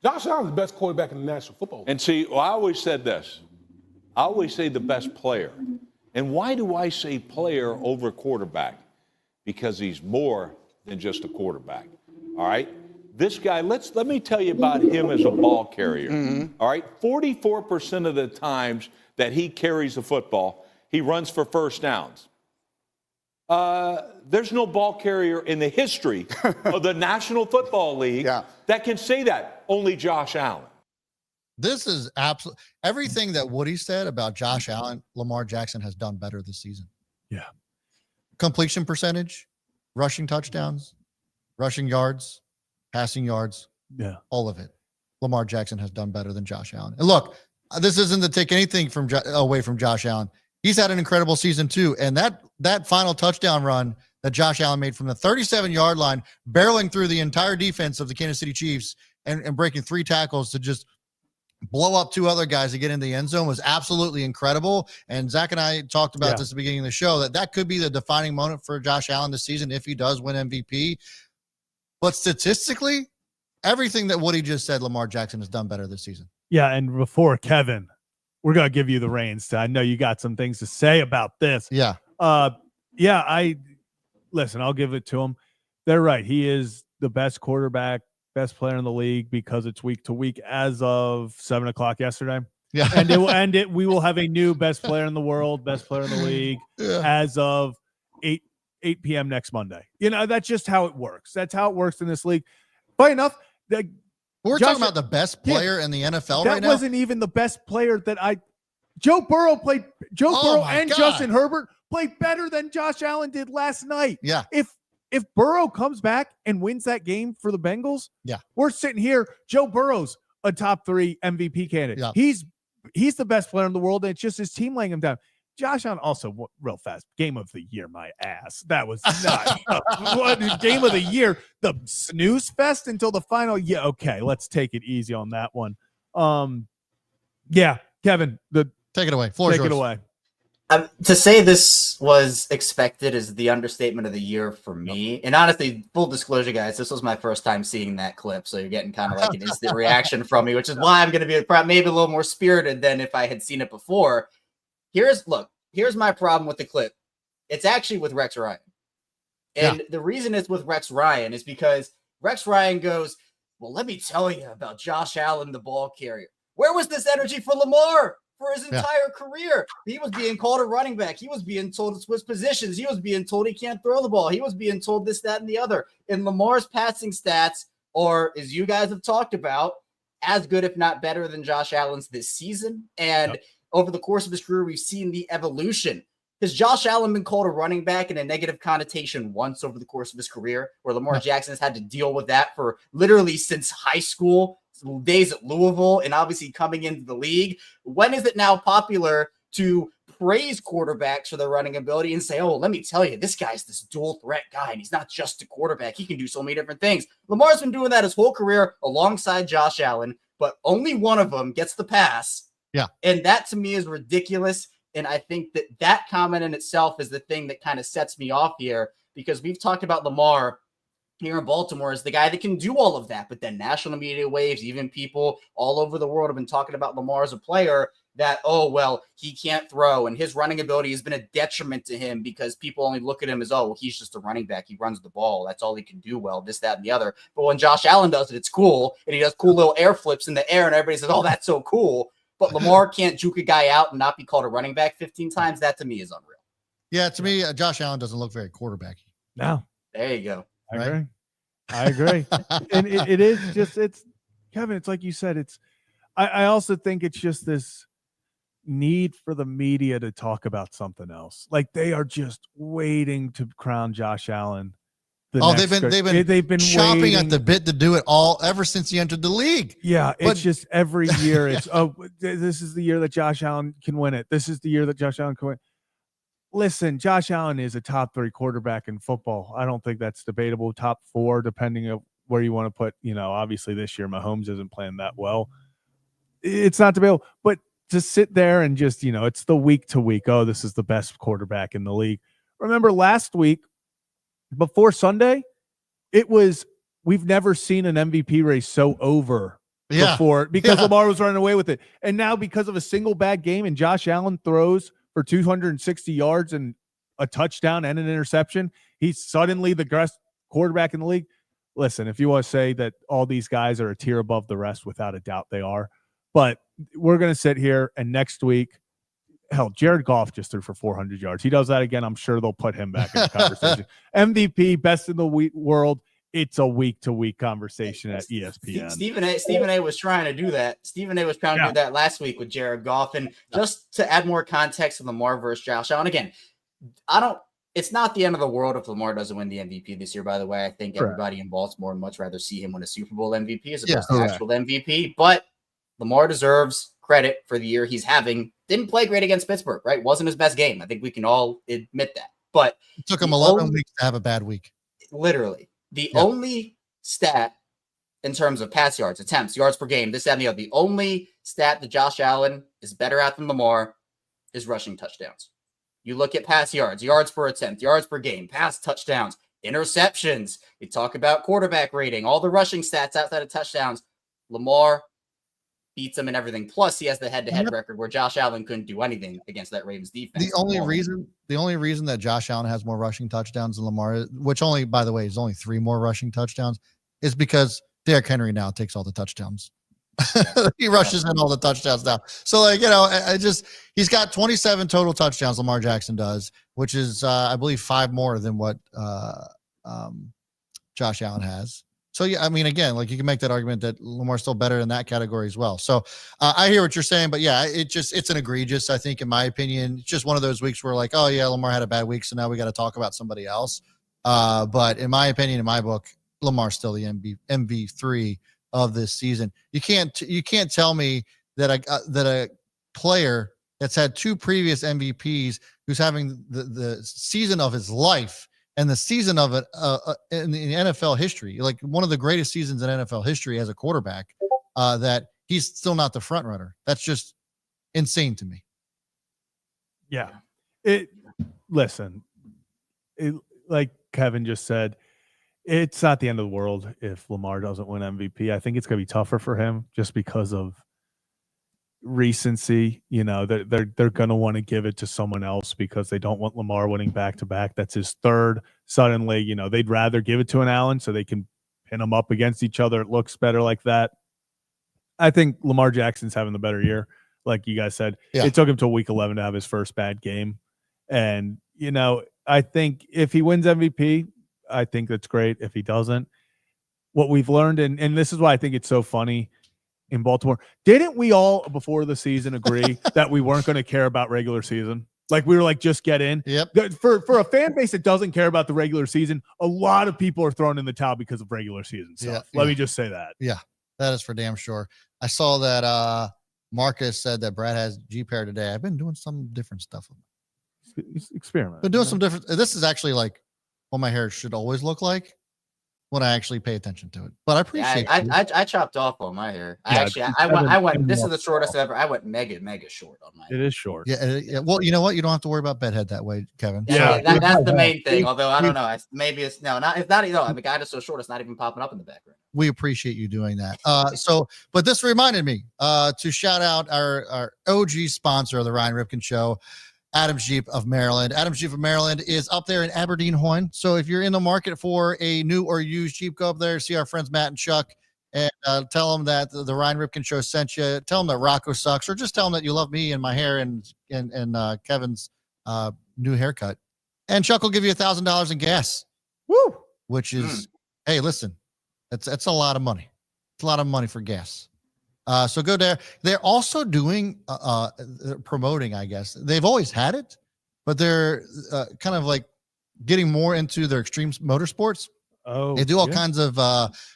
Josh Allen's the best quarterback in the National Football League. And see, I always said this. I always say the best player. And why do I say player over quarterback? Because he's more than just a quarterback. All right? This guy, let me tell you about him as a ball carrier. All right? 44% of the times that he carries the football, he runs for first downs. There's no ball carrier in the history of the National Football League that can say that. Only Josh Allen. This is absolute everything that Woody said about Josh Allen. Lamar Jackson has done better this season. Yeah. Completion percentage, rushing touchdowns, rushing yards, passing yards. Yeah. All of it. Lamar Jackson has done better than Josh Allen. And look, this isn't to take anything from away from Josh Allen. He's had an incredible season too. And that final touchdown run that Josh Allen made from the 37-yard line, barreling through the entire defense of the Kansas City Chiefs and breaking 3 tackles to just blow up 2 other guys to get in the end zone was absolutely incredible. And Zach and I talked about this at the beginning of the show, that could be the defining moment for Josh Allen this season if he does win MVP. But statistically, everything that Woody just said, Lamar Jackson has done better this season. Yeah, and before Kevin, we're going to give you the reins. I know you got some things to say about this. Yeah. Listen, I'll give it to him. They're right. He is the best quarterback, best player in the league because it's week to week as of 7:00 yesterday. Yeah. And we will have a new best player in the world, best player in the league as of 8 p.m. next Monday. That's just how it works. That's how it works in this league. Funny enough, we're talking about the best player in the NFL right now. That wasn't even the best player Joe Burrow and Justin Herbert played better than Josh Allen did last night. Yeah. If Burrow comes back and wins that game for the Bengals, we're sitting here. Joe Burrow's a top 3 MVP candidate. Yeah. He's the best player in the world, and it's just his team laying him down. Josh Allen also, real fast, game of the year, my ass. That was not game of the year. The snooze fest until the final. Yeah, okay, let's take it easy on that one. Kevin, take it away. Floor is yours. Take it away. To say this was expected is the understatement of the year for me. And honestly, full disclosure, guys, this was my first time seeing that clip. So you're getting kind of like an instant reaction from me, which is why I'm going to be maybe a little more spirited than if I had seen it before. Here's my problem with the clip. It's actually with Rex Ryan. And the reason it's with Rex Ryan is because Rex Ryan goes, well, let me tell you about Josh Allen, the ball carrier. Where was this energy for Lamar? For his entire career, he was being called a running back. He was being told to switch positions. He was being told he can't throw the ball. He was being told this, that, and the other. And Lamar's passing stats are, as you guys have talked about, as good, if not better, than Josh Allen's this season. And over the course of his career, we've seen the evolution. Has Josh Allen been called a running back in a negative connotation once over the course of his career, where Lamar Jackson has had to deal with that for literally since high school days at Louisville and obviously coming into the league? When is it now popular to praise quarterbacks for their running ability and say, oh, let me tell you, this guy's this dual threat guy and he's not just a quarterback. He can do so many different things. Lamar's been doing that his whole career alongside Josh Allen, but only one of them gets the pass. Yeah. And that to me is ridiculous. And I think that comment in itself is the thing that kind of sets me off here, because we've talked about Lamar here in Baltimore as the guy that can do all of that. But then national media waves, even people all over the world have been talking about Lamar as a player that, oh, well, he can't throw and his running ability has been a detriment to him because people only look at him as, oh, well, he's just a running back. He runs the ball. That's all he can do well, this, that, and the other. But when Josh Allen does it, it's cool. And he does cool little air flips in the air and everybody says, oh, that's so cool. But Lamar can't juke a guy out and not be called a running back 15 times. That to me is unreal. Yeah, to me, Josh Allen doesn't look very quarterbacky. No. There you go. I agree. And it is just, it's Kevin, it's like you said, I also think it's just this need for the media to talk about something else. Like they are just waiting to crown Josh Allen. They've been chomping waiting at the bit to do it all ever since he entered the league. Yeah, it's just every year it's, oh, this is the year that Josh Allen can win it. This is the year that Josh Allen can win. Listen, Josh Allen is a top 3 quarterback in football. I don't think that's debatable. Top 4, depending on where you want to put, obviously this year Mahomes isn't playing that well. It's not debatable, but to sit there and just, it's the week to week. Oh, this is the best quarterback in the league. Remember last week before Sunday, we've never seen an MVP race so over before because Lamar was running away with it. And now because of a single bad game and Josh Allen throws for 260 yards and a touchdown and an interception, he's suddenly the best quarterback in the league. Listen, if you want to say that all these guys are a tier above the rest, without a doubt they are. But we're going to sit here and next week, hell, Jared Goff just threw for 400 yards. He does that again, I'm sure they'll put him back in the conversation. MVP, best in the world. It's a week-to-week conversation at ESPN. Stephen A was trying to do that. Stephen A was trying to do that last week with Jared Goff. And just to add more context to Lamar versus Josh Allen, again, it's not the end of the world if Lamar doesn't win the MVP this year, by the way. I think everybody in Baltimore would much rather see him win a Super Bowl MVP as opposed to actual MVP. But Lamar deserves credit for the year he's having. Didn't play great against Pittsburgh, right? Wasn't his best game. I think we can all admit that. But it took him 11 weeks to have a bad week. Literally. The only stat in terms of pass yards, attempts, yards per game, this, that, and the other, the only stat that Josh Allen is better at than Lamar is rushing touchdowns. You look at pass yards, yards per attempt, yards per game, pass touchdowns, interceptions. You talk about quarterback rating, all the rushing stats outside of touchdowns. Lamar beats him in everything. Plus, he has the head-to-head record where Josh Allen couldn't do anything against that Ravens defense. The only reason that Josh Allen has more rushing touchdowns than Lamar, which only, by the way, is only 3 more rushing touchdowns, is because Derrick Henry now takes all the touchdowns. He rushes in all the touchdowns now. So, he's got 27 total touchdowns, Lamar Jackson does, which is, I believe, 5 more than what Josh Allen has. So, yeah, I mean, again, you can make that argument that Lamar's still better in that category as well. So I hear what you're saying, but yeah, it's an egregious, I think, in my opinion. It's just one of those weeks where oh yeah, Lamar had a bad week, so now we got to talk about somebody else. But in my opinion, in my book, Lamar's still the MV3 of this season. You can't tell me that a player that's had 2 previous MVPs who's having the season of his life and the season of it in the NFL history, one of the greatest seasons in NFL history as a quarterback, that he's still not the front runner. That's just insane to me. Yeah. Like Kevin just said, it's not the end of the world if Lamar doesn't win MVP. I think it's going to be tougher for him just because of recency. They're going to want to give it to someone else because they don't want Lamar winning back-to-back. That's his 3rd. Suddenly, they'd rather give it to an Allen so they can pin them up against each other. It looks better like that. I think Lamar Jackson's having the better year. Like you guys said, It took him till week 11 to have his first bad game. And, I think if he wins MVP, I think that's great. If he doesn't, what we've learned, and this is why I think it's so funny in Baltimore, didn't we all before the season agree that we weren't going to care about regular season? We were just get in. Yep. For a fan base that doesn't care about the regular season, a lot of people are throwing in the towel because of regular season stuff. Let me just say that. Yeah, that is for damn sure. I saw that Marcus said that Brad has G-Pair today. I've been doing some different stuff. Experiment. Been doing some different. This is actually what my hair should always look like when I actually pay attention to it. But I appreciate it. I chopped off all my hair. I went this is the shortest ever. I went mega short on my hair. It is short. Yeah. Well, you know what? You don't have to worry about bedhead that way, Kevin. Yeah, that's the main thing. Although I don't know. Maybe it's not. It's not. The guy that's so short, it's not even popping up in the background. We appreciate you doing that. But this reminded me to shout out our OG sponsor of the Ryan Ripken Show, Adams Jeep of Maryland. Adams Jeep of Maryland is up there in Aberdeen, Hoyne. So if you're in the market for a new or used Jeep, go up there, see our friends Matt and Chuck, and tell them that the Ryan Ripken Show sent you. Tell them that Rocco sucks, or just tell them that you love me and my hair and Kevin's new haircut. And Chuck will give you $1,000 in gas. Woo! Which is, hey, listen, that's a lot of money. It's a lot of money for gas. So go there. They're also doing promoting, I guess. They've always had it, but they're kind of getting more into their extreme motorsports. Oh, they do all kinds of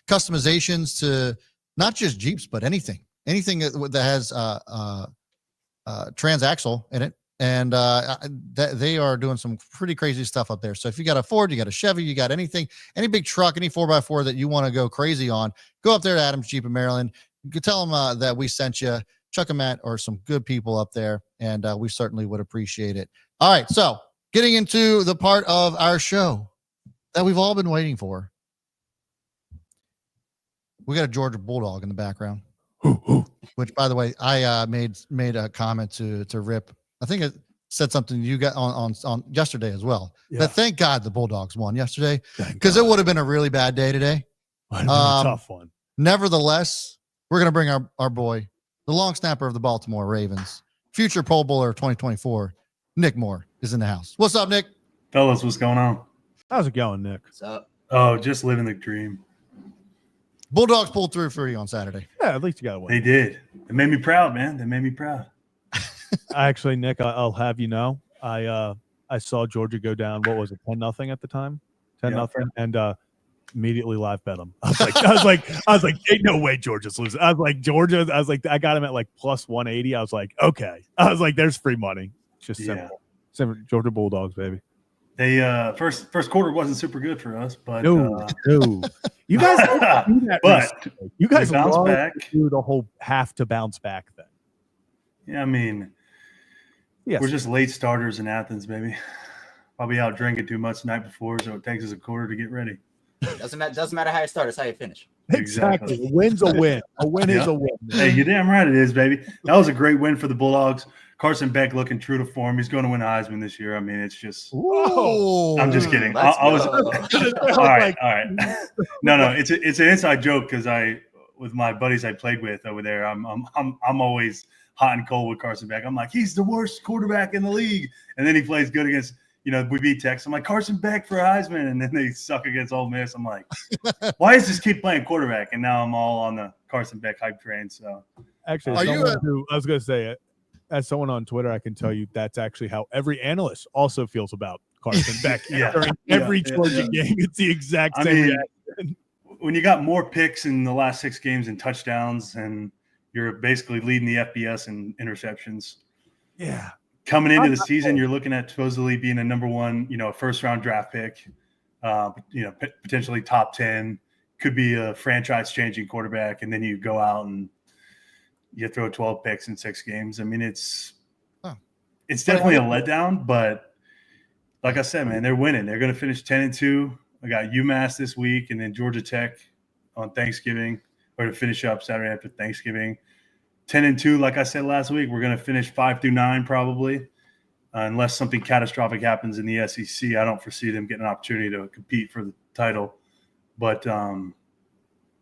customizations to not just Jeeps, but anything that has transaxle in it. And they are doing some pretty crazy stuff up there. So if you got a Ford, you got a Chevy, you got anything, any big truck, any 4x4 that you want to go crazy on, go up there to Adams Jeep in Maryland. You can tell them that we sent you. Chuck and Matt are some good people up there, and we certainly would appreciate it. All right, so getting into the part of our show that we've all been waiting for. We got a Georgia Bulldog in the background, which, by the way, I made a comment to Rip. I think it said something you got on yesterday as well. Yeah. That thank God the Bulldogs won yesterday, because it would have been a really bad day today. A tough one. Nevertheless, we're going to bring our boy, the long snapper of the Baltimore Ravens, future Pro Bowler of 2024, Nick Moore, is in the house. What's up, Nick? Fellas, what's going on? How's it going, Nick? What's up? Oh, just living the dream. Bulldogs pulled through for you on Saturday. Yeah, at least you got to win. They did. It made me proud, man. They made me proud. Actually, Nick, I'll have you know, I saw Georgia go down. What was it, 10-0 at the time? 10-0, and immediately live bet them. I was like, ain't no way Georgia's losing. I got him at like plus 180. I was like, okay. I was like, there's free money. Just simple. Georgia Bulldogs, baby. They first quarter wasn't super good for us, but no. You guys do that, but you guys bounced back. Do the whole have to bounce back thing. Yeah, I mean, we're just late starters in Athens, baby. Probably out drinking too much the night before, so it takes us a quarter to get ready. Doesn't matter how you start, it's how you finish. Exactly. A win's a win. A win is a win. Hey, you're damn right it is, baby. That was a great win for the Bulldogs. Carson Beck looking true to form. He's going to win the Heisman this year. I mean, it's just. Whoa. I'm just kidding. I was. All right. No. It's an inside joke because with my buddies I played with over there, I'm always hot and cold with Carson Beck. I'm like, he's the worst quarterback in the league, and then he plays good against. We beat Texas. I'm like, Carson Beck for Heisman, and then they suck against Ole Miss. I'm like, why does this keep playing quarterback? And now I'm all on the Carson Beck hype train. So actually, I was going to say it. As someone on Twitter, I can tell you that's actually how every analyst also feels about Carson Beck. During every Georgia game, it's the exact same reaction. When you got more picks in the last 6 games and touchdowns, and you're basically leading the FBS in interceptions. Yeah. Coming into the season, you're looking at supposedly being a number 1, a first-round draft pick, potentially top 10, could be a franchise-changing quarterback, and then you go out and you throw 12 picks in 6 games. I mean, it's definitely a letdown, but like I said, man, they're winning. They're going to finish 10-2. I got UMass this week, and then Georgia Tech on Thanksgiving, or to finish up Saturday after Thanksgiving. 10-2, like I said last week, we're going to finish 5-9 probably, unless something catastrophic happens in the SEC. I don't foresee them getting an opportunity to compete for the title, but we're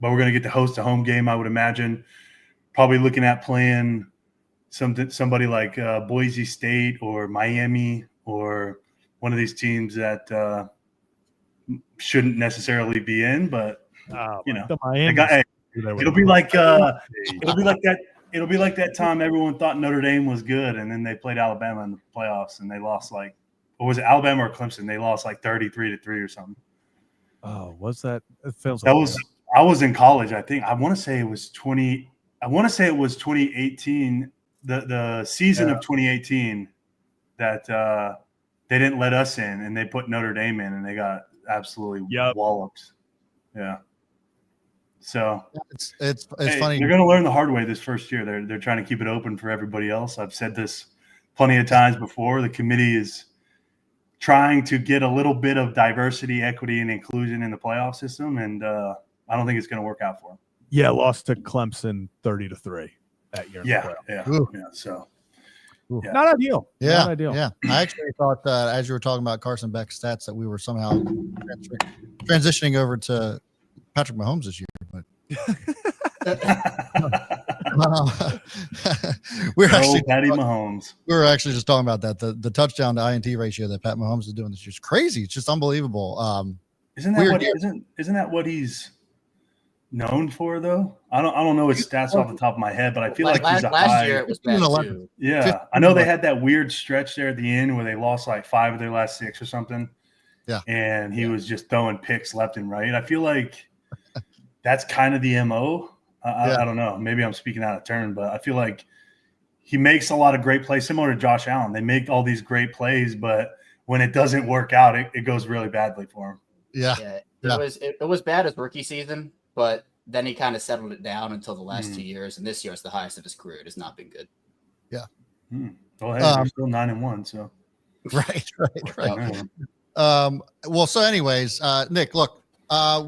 going to get to host a home game, I would imagine. Probably looking at playing somebody like Boise State or Miami or one of these teams that shouldn't necessarily be in, but it'll be like that. It'll be like that time everyone thought Notre Dame was good, and then they played Alabama in the playoffs, and they lost or was it Alabama or Clemson? They lost 33-3 or something. Oh, was that? It feels that was. I was in college. I think I want to say it was 2018, the season of 2018 that they didn't let us in, and they put Notre Dame in, and they got absolutely walloped. Yeah. So it's funny. They're going to learn the hard way this first year. They're trying to keep it open for everybody else. I've said this plenty of times before. The committee is trying to get a little bit of diversity, equity, and inclusion in the playoff system, and I don't think it's going to work out for them. Yeah, lost to Clemson 30-3 that year. Yeah. So, not ideal. Yeah, not ideal. Yeah. I actually thought that as you were talking about Carson Beck's stats, that we were somehow transitioning over to Patrick Mahomes this year, but Patty Mahomes. We were actually just talking about that. The touchdown to INT ratio that Pat Mahomes is doing this year is crazy. It's just unbelievable. Isn't that what he's known for though? I don't know his stats off the top of my head, but I feel like he's a last high. year it was bad too. Yeah, I know they had that weird stretch there at the end where they lost 5 of their last 6 or something. Yeah, and he was just throwing picks left and right. I feel like that's kind of the MO. I don't know. Maybe I'm speaking out of turn, but I feel like he makes a lot of great plays, similar to Josh Allen. They make all these great plays, but when it doesn't work out, it goes really badly for him. Yeah, it was bad his rookie season, but then he kind of settled it down until the last 2 years, and this year is the highest of his career. It has not been good. Yeah. Well, hey, they're still 9-1, so right. Well, so anyways, Nick, look,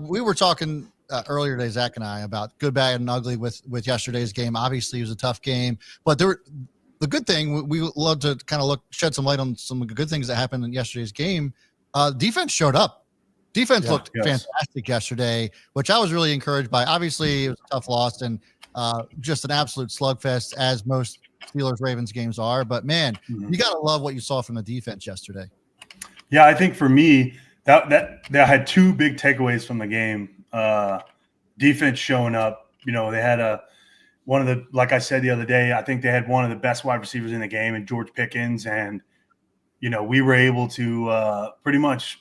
we were talking earlier today, Zach and I, about good, bad, and ugly with yesterday's game. Obviously, it was a tough game, but the good thing, we love to kind of shed some light on some good things that happened in yesterday's game. Defense showed up. Defense looked fantastic yesterday, which I was really encouraged by. Obviously, it was a tough loss and just an absolute slugfest, as most Steelers-Ravens games are. But, man, you got to love what you saw from the defense yesterday. Yeah, I think for me, that I had two big takeaways from the game. Defense showing up. You know, they had like I said the other day, I think they had one of the best wide receivers in the game in George Pickens. And, you know, we were able to pretty much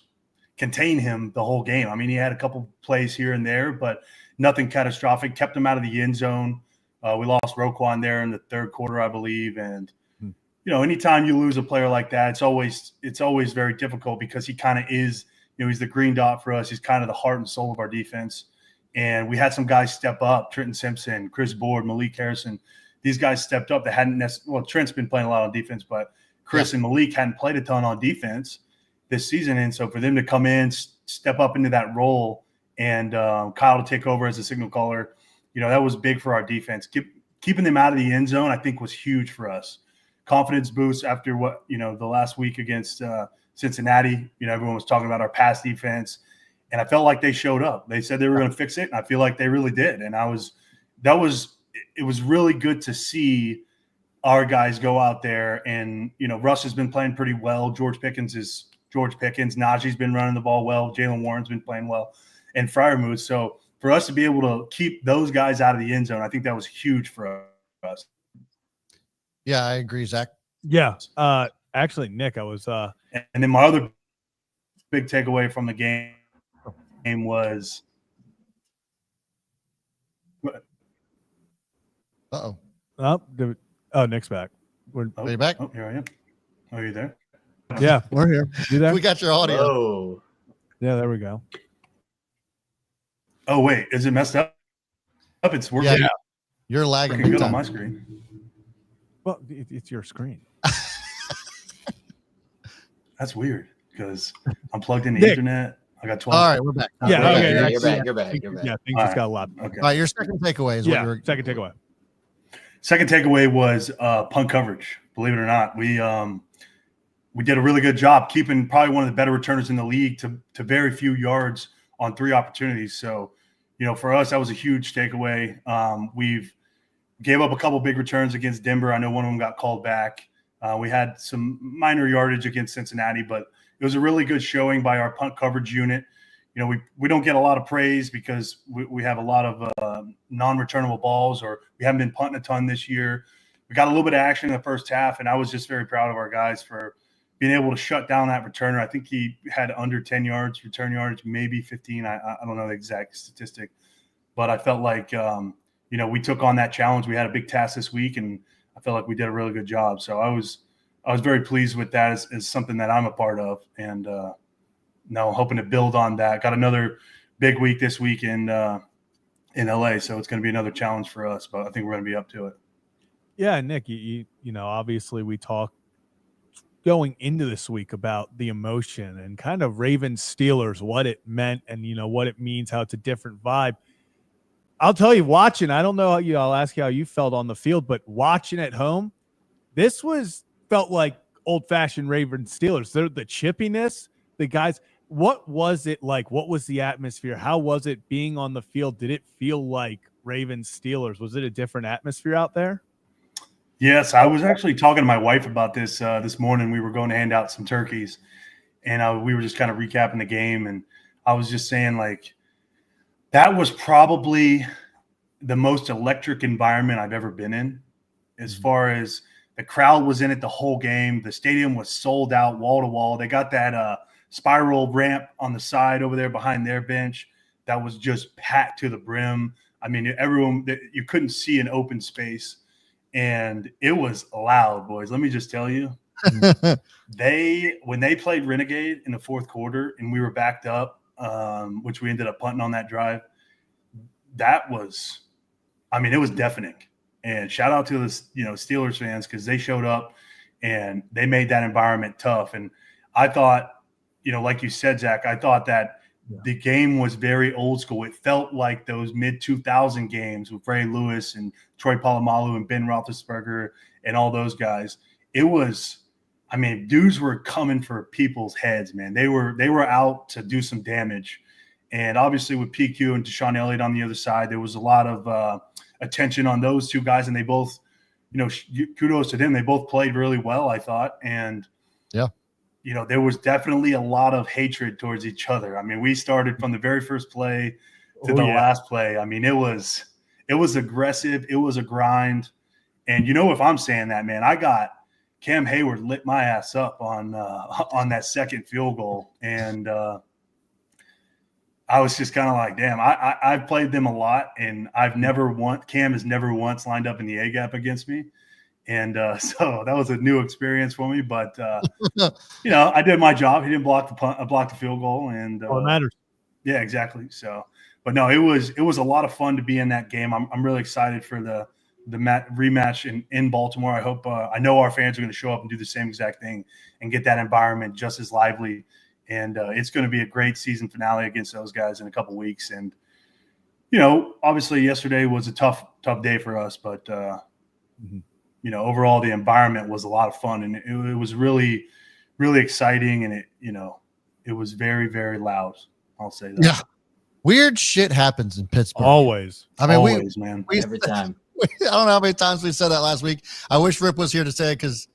contain him the whole game. I mean, he had a couple plays here and there, but nothing catastrophic. Kept him out of the end zone. We lost Roquan there in the third quarter, I believe. And, you know, anytime you lose a player like that, it's always very difficult because he kind of is, you know, he's the green dot for us. He's kind of the heart and soul of our defense. And we had some guys step up, Trenton Simpson, Chris Board, Malik Harrison. These guys stepped up that hadn't necessarily – well, Trent's been playing a lot on defense, but Chris and Malik hadn't played a ton on defense this season. And so for them to come in, step up into that role, and Kyle to take over as a signal caller, you know, that was big for our defense. Keeping them out of the end zone, I think, was huge for us. Confidence boost after what, you know, the last week against Cincinnati. You know, everyone was talking about our pass defense, and I felt like they showed up. They said they were going to fix it, and I feel like they really did. And it was really good to see our guys go out there. And, you know, Russ has been playing pretty well. George Pickens is George Pickens. Najee's been running the ball well. Jalen Warren's been playing well, and Freiermuth. So for us to be able to keep those guys out of the end zone, I think that was huge for us. Yeah, I agree, Zach. Yeah. Actually, Nick, I was and then my other big takeaway from the game was Nick's back. Are you back? Oh, here I am. Oh, are you there? Yeah, we're here. You there? We got your audio. Oh. Yeah, there we go. Oh, wait, is it messed up? It's working. Yeah. You're lagging good on my screen. Well, it's your screen. That's weird because I'm plugged in the internet. I got 12. All right, we're back. Yeah, you're back. Yeah, things just got a lot. Okay. All right, your second takeaway is second takeaway. Second takeaway was punt coverage. Believe it or not, we did a really good job keeping probably one of the better returners in the league to very few yards on 3 opportunities. So, you know, for us, that was a huge takeaway. We've gave up a couple big returns against Denver. I know one of them got called back. We had some minor yardage against Cincinnati, but it was a really good showing by our punt coverage unit. You know, we don't get a lot of praise because we have a lot of non-returnable balls, or we haven't been punting a ton this year. We got a little bit of action in the first half, and I was just very proud of our guys for being able to shut down that returner. I think he had under 10 yards, return yardage, maybe 15. I don't know the exact statistic, but I felt like, you know, we took on that challenge. We had a big task this week, and I felt like we did a really good job. So I was very pleased with that as something that I'm a part of. And now I'm hoping to build on that. Got another big week this week in LA. So it's going to be another challenge for us, but I think we're going to be up to it. Yeah. Nick, you know, obviously we talked going into this week about the emotion and kind of Ravens Steelers, what it meant and, you know, what it means, how it's a different vibe. I'll tell you, watching, I don't know how I'll ask you how you felt on the field, but watching at home, this felt like old-fashioned Ravens Steelers. The chippiness, the guys, what was it like? What was the atmosphere? How was it being on the field? Did it feel like Ravens Steelers? Was it a different atmosphere out there? Yes, I was actually talking to my wife about this this morning. We were going to hand out some turkeys, and we were just kind of recapping the game, and I was just saying, like, that was probably the most electric environment I've ever been in, as far as the crowd was in it the whole game. The stadium was sold out wall to wall. They got that spiral ramp on the side over there behind their bench that was just packed to the brim. I mean, everyone, you couldn't see an open space. and it was loud, boys. Let me just tell you. When they played Renegade in the fourth quarter and we were backed up, which we ended up punting on that drive, it was deafening. And shout out to the Steelers fans, because they showed up and they made that environment tough. And I thought, like you said, Zach, I thought that the game was very old school. It felt like those mid-2000 games with Ray Lewis and Troy Polamalu and Ben Roethlisberger and all those guys. It was, dudes were coming for people's heads, man. They were out to do some damage. And obviously with PQ and Deshaun Elliott on the other side, there was a lot of attention on those two guys. And they both, kudos to them. They both played really well, I thought. And, there was definitely a lot of hatred towards each other. We started from the very first play to the last play. It was aggressive. It was a grind. And if I'm saying that, man, I got Cam Hayward lit my ass up on that second field goal. And I was just kind of like, damn, I've played them a lot, and Cam has never once lined up in the A gap against me. And so that was a new experience for me, but I did my job. He didn't block the field goal, and all that matters. Yeah, exactly. So, but no, it was a lot of fun to be in that game. I'm really excited for the rematch in Baltimore. I hope I know our fans are going to show up and do the same exact thing and get that environment just as lively. And it's going to be a great season finale against those guys in a couple weeks. And obviously yesterday was a tough day for us, but overall the environment was a lot of fun, and it was really, really exciting, and it was very, very loud. I'll say that. Yeah, weird shit happens in Pittsburgh. Always. Always, man. Every time. I don't know how many times we said that last week. I wish Rip was here to say it, because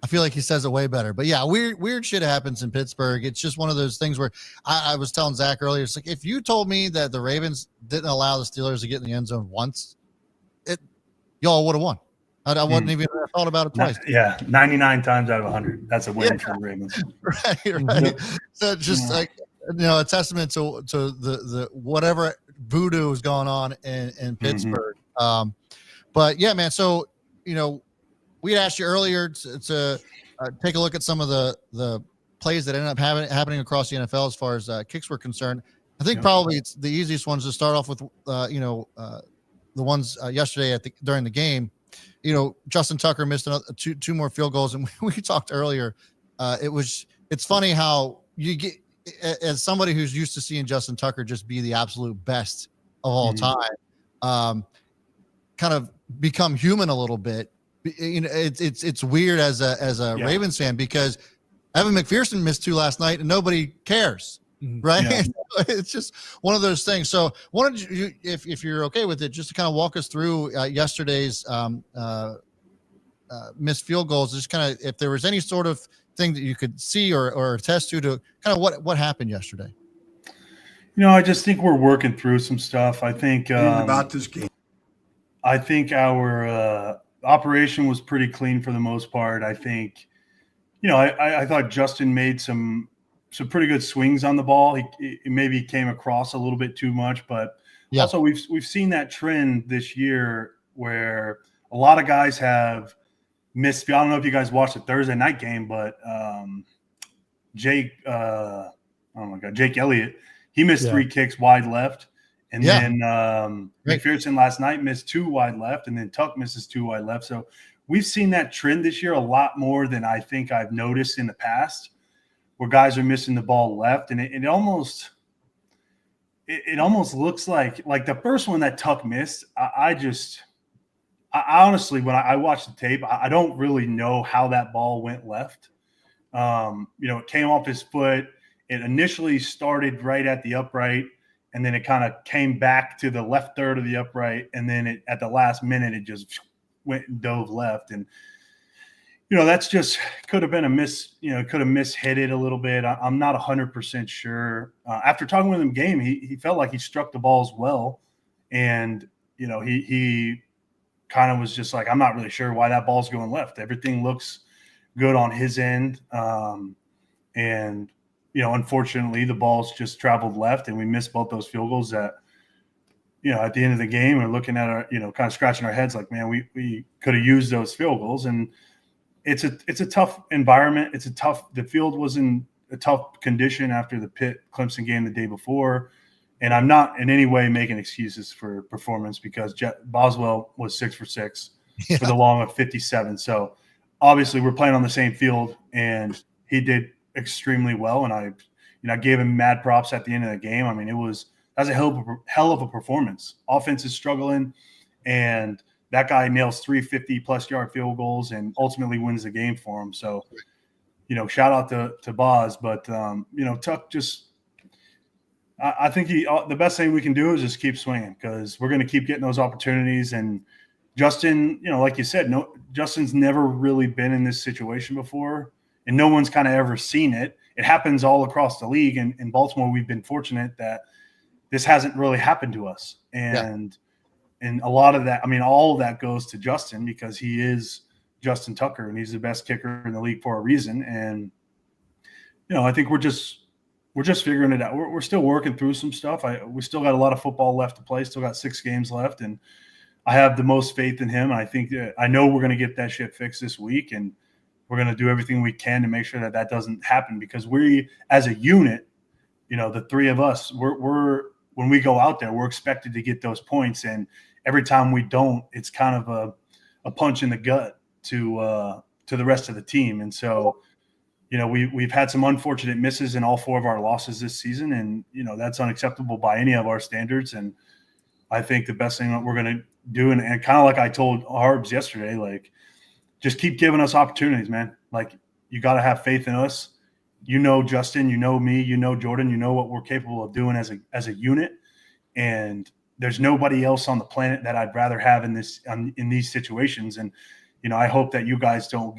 I feel like he says it way better. But yeah, weird shit happens in Pittsburgh. It's just one of those things where I was telling Zach earlier, it's like, if you told me that the Ravens didn't allow the Steelers to get in the end zone once, y'all would have won. I wouldn't even have thought about it twice. 99 times out of 100. That's a win for the Ravens. Right. So just like, a testament to the whatever voodoo is going on in Pittsburgh. But yeah, man. So, we asked you earlier to take a look at some of the plays that ended up happening across the NFL as far as kicks were concerned. I think probably it's the easiest ones to start off with, the ones yesterday during the game. Justin Tucker missed two more field goals, and we talked earlier. It's funny how you get, as somebody who's used to seeing Justin Tucker just be the absolute best of all time, kind of become human a little bit. It's weird as a Ravens fan, because Evan McPherson missed 2 last night and nobody cares. Right. Yeah. It's just one of those things. So wanted you, if you're okay with it, just to kind of walk us through yesterday's missed field goals, just kind of if there was any sort of thing that you could see or attest to kind of what happened yesterday. I just think we're working through some stuff. I think about this game. I think our operation was pretty clean for the most part. I think, I thought Justin made some pretty good swings on the ball. He maybe came across a little bit too much, but also we've seen that trend this year where a lot of guys have missed. I don't know if you guys watched the Thursday night game, but Jake Elliott, he missed 3 kicks wide left. And then McPherson last night missed 2 wide left, and then Tuck misses 2 wide left. So we've seen that trend this year a lot more than I think I've noticed in the past, where guys are missing the ball left. And it almost looks like the first one that Tuck missed, I honestly, when I watched the tape, I don't really know how that ball went left. It came off his foot. It initially started right at the upright, and then it kind of came back to the left third of the upright, and then at the last minute, it just went and dove left. And that's just could have been a miss. Could have mishit it a little bit. I'm not 100% sure. After talking with him game, he felt like he struck the balls well, and he kind of was just like, I'm not really sure why that ball's going left. Everything looks good on his end, and unfortunately, the ball's just traveled left, and we missed both those field goals that at the end of the game, we're looking at our, kind of scratching our heads like, man, we could have used those field goals. And it's a tough environment. The field was in a tough condition after the Pitt Clemson game the day before. And I'm not in any way making excuses for performance because Boswell was 6 for 6 for the long of 57. So obviously we're playing on the same field, and he did extremely well. And I gave him mad props at the end of the game. I mean, that's a hell of a performance. Offense is struggling, and that guy nails 350-plus yard field goals and ultimately wins the game for him. So, shout out to Boz. But, Tuck I think the best thing we can do is just keep swinging because we're going to keep getting those opportunities. And Justin, like you said, Justin's never really been in this situation before, and no one's kind of ever seen it. It happens all across the league. And in Baltimore, we've been fortunate that this hasn't really happened to us. And a lot of that, all of that goes to Justin because he is Justin Tucker and he's the best kicker in the league for a reason. And, I think we're just figuring it out. We're still working through some stuff. We still got a lot of football left to play. Still got 6 games left. And I have the most faith in him. I think I know we're going to get that shit fixed this week. And we're going to do everything we can to make sure that doesn't happen because we, as a unit, the three of us, when we go out there, we're expected to get those points. And every time we don't, it's kind of a punch in the gut to the rest of the team. And so, we've had some unfortunate misses in all 4 of our losses this season. And, that's unacceptable by any of our standards. And I think the best thing that we're going to do, and kind of like I told Harbs yesterday, like, just keep giving us opportunities, man. Like, you got to have faith in us. Justin, me, Jordan, what we're capable of doing as a unit. And there's nobody else on the planet that I'd rather have in these situations. And, I hope that you guys don't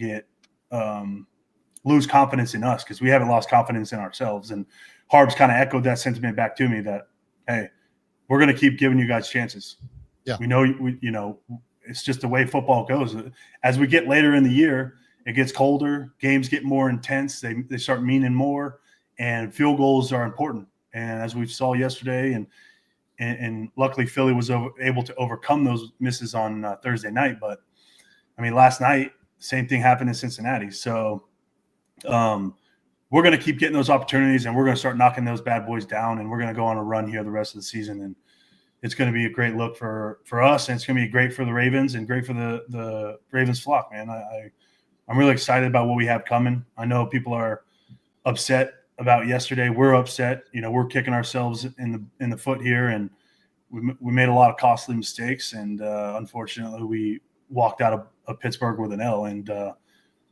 lose confidence in us because we haven't lost confidence in ourselves. And Harbs kind of echoed that sentiment back to me that, hey, we're going to keep giving you guys chances. Yeah. We know, it's just the way football goes. As we get later in the year, it gets colder, games get more intense, they start meaning more, and field goals are important. And as we saw yesterday, and luckily Philly was able to overcome those misses on Thursday night. But, last night, same thing happened in Cincinnati. So we're going to keep getting those opportunities, and we're going to start knocking those bad boys down, and we're going to go on a run here the rest of the season. And it's going to be a great look for us, and it's going to be great for the Ravens and great for the Ravens flock, man. I'm really excited about what we have coming. I know people are upset about yesterday. We're upset. We're kicking ourselves in the foot here, and we made a lot of costly mistakes, and unfortunately we walked out of Pittsburgh with an L, and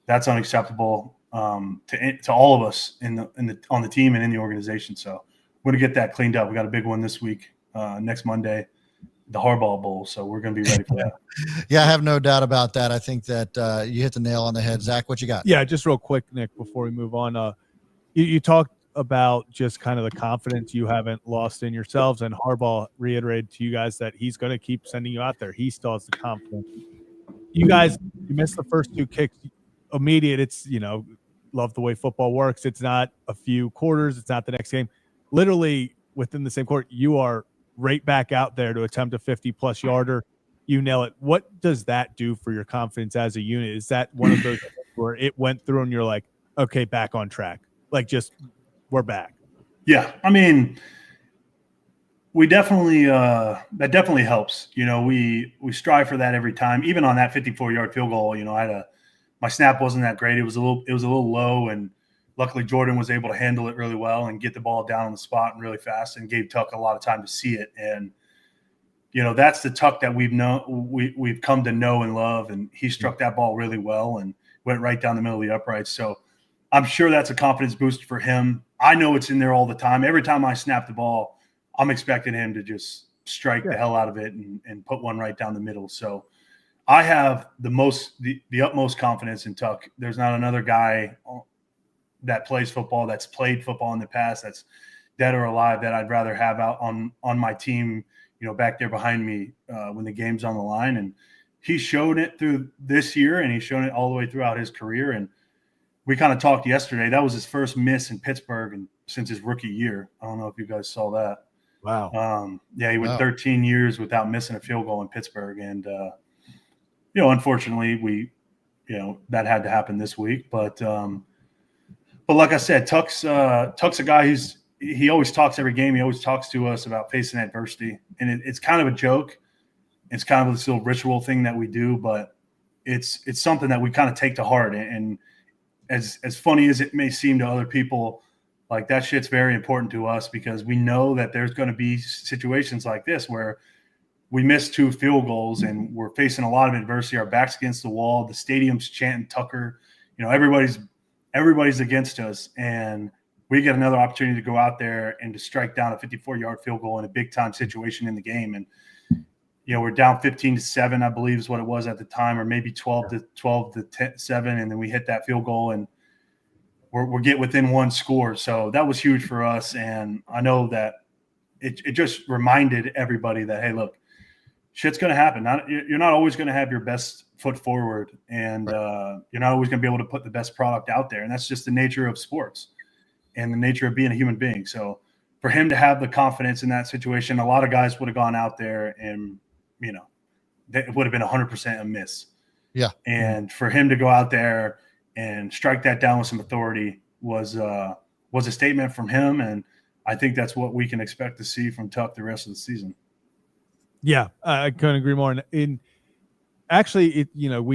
that's unacceptable to all of us on the team and in the organization. So we're going to get that cleaned up. We got a big one this week. Next Monday, the Harbaugh Bowl. So we're going to be ready for that. Yeah, I have no doubt about that. I think that you hit the nail on the head. Zach, what you got? Yeah, just real quick, Nick, before we move on. You talked about just kind of the confidence you haven't lost in yourselves, and Harbaugh reiterated to you guys that he's going to keep sending you out there. He still has the confidence. You guys, you missed the first 2 kicks immediate. It's, love the way football works. It's not a few quarters. It's not the next game. Literally within the same quarter, you are right back out there to attempt a 50-plus yarder. You nail it. What does that do for your confidence as a unit? Is that one of those where it went through and you're like, okay, back on track? Like, just we're back. Yeah. We definitely that definitely helps. We strive for that every time. Even on that 54-yard field goal, my snap wasn't that great. It was a little low, and luckily Jordan was able to handle it really well and get the ball down on the spot and really fast, and gave Tuck a lot of time to see it. And that's the Tuck that we've come to know and love, and he struck that ball really well and went right down the middle of the uprights. So I'm sure that's a confidence booster for him. I know it's in there all the time. Every time I snap the ball, I'm expecting him to just strike the hell out of it and put one right down the middle. So I have the utmost confidence in Tuck. There's not another guy that plays football, that's played football in the past, that's dead or alive, that I'd rather have out on my team, back there behind me when the game's on the line. And he showed it through this year, and he's shown it all the way throughout his career. And we kind of talked yesterday. That was his first miss in Pittsburgh and since his rookie year. I don't know if you guys saw that. Wow. Yeah, he went 13 years without missing a field goal in Pittsburgh, and unfortunately, that had to happen this week. But like I said, Tuck's a guy he always talks every game. He always talks to us about facing adversity, and it's kind of a joke. It's kind of this little ritual thing that we do, but it's something that we kind of take to heart. And as funny as it may seem to other people, like that shit's very important to us because we know that there's going to be situations like this where we miss 2 field goals and we're facing a lot of adversity. Our back's against the wall. The stadium's chanting Tucker. Everybody's against us, and we get another opportunity to go out there and to strike down a 54-yard field goal in a big-time situation in the game. And we're down 15-7, I believe is what it was at the time, or maybe 12-7, and then we hit that field goal and we're get within 1 score. So that was huge for us, and I know that it just reminded everybody that, hey, look, shit's going to happen. You're not always going to have your best foot forward, and you're not always going to be able to put the best product out there, and that's just the nature of sports and the nature of being a human being. So for him to have the confidence in that situation, a lot of guys would have gone out there and it would have been 100% a miss. Yeah. And for him to go out there and strike that down with some authority was a statement from him. And I think that's what we can expect to see from Tuck the rest of the season. Yeah, I couldn't agree more. We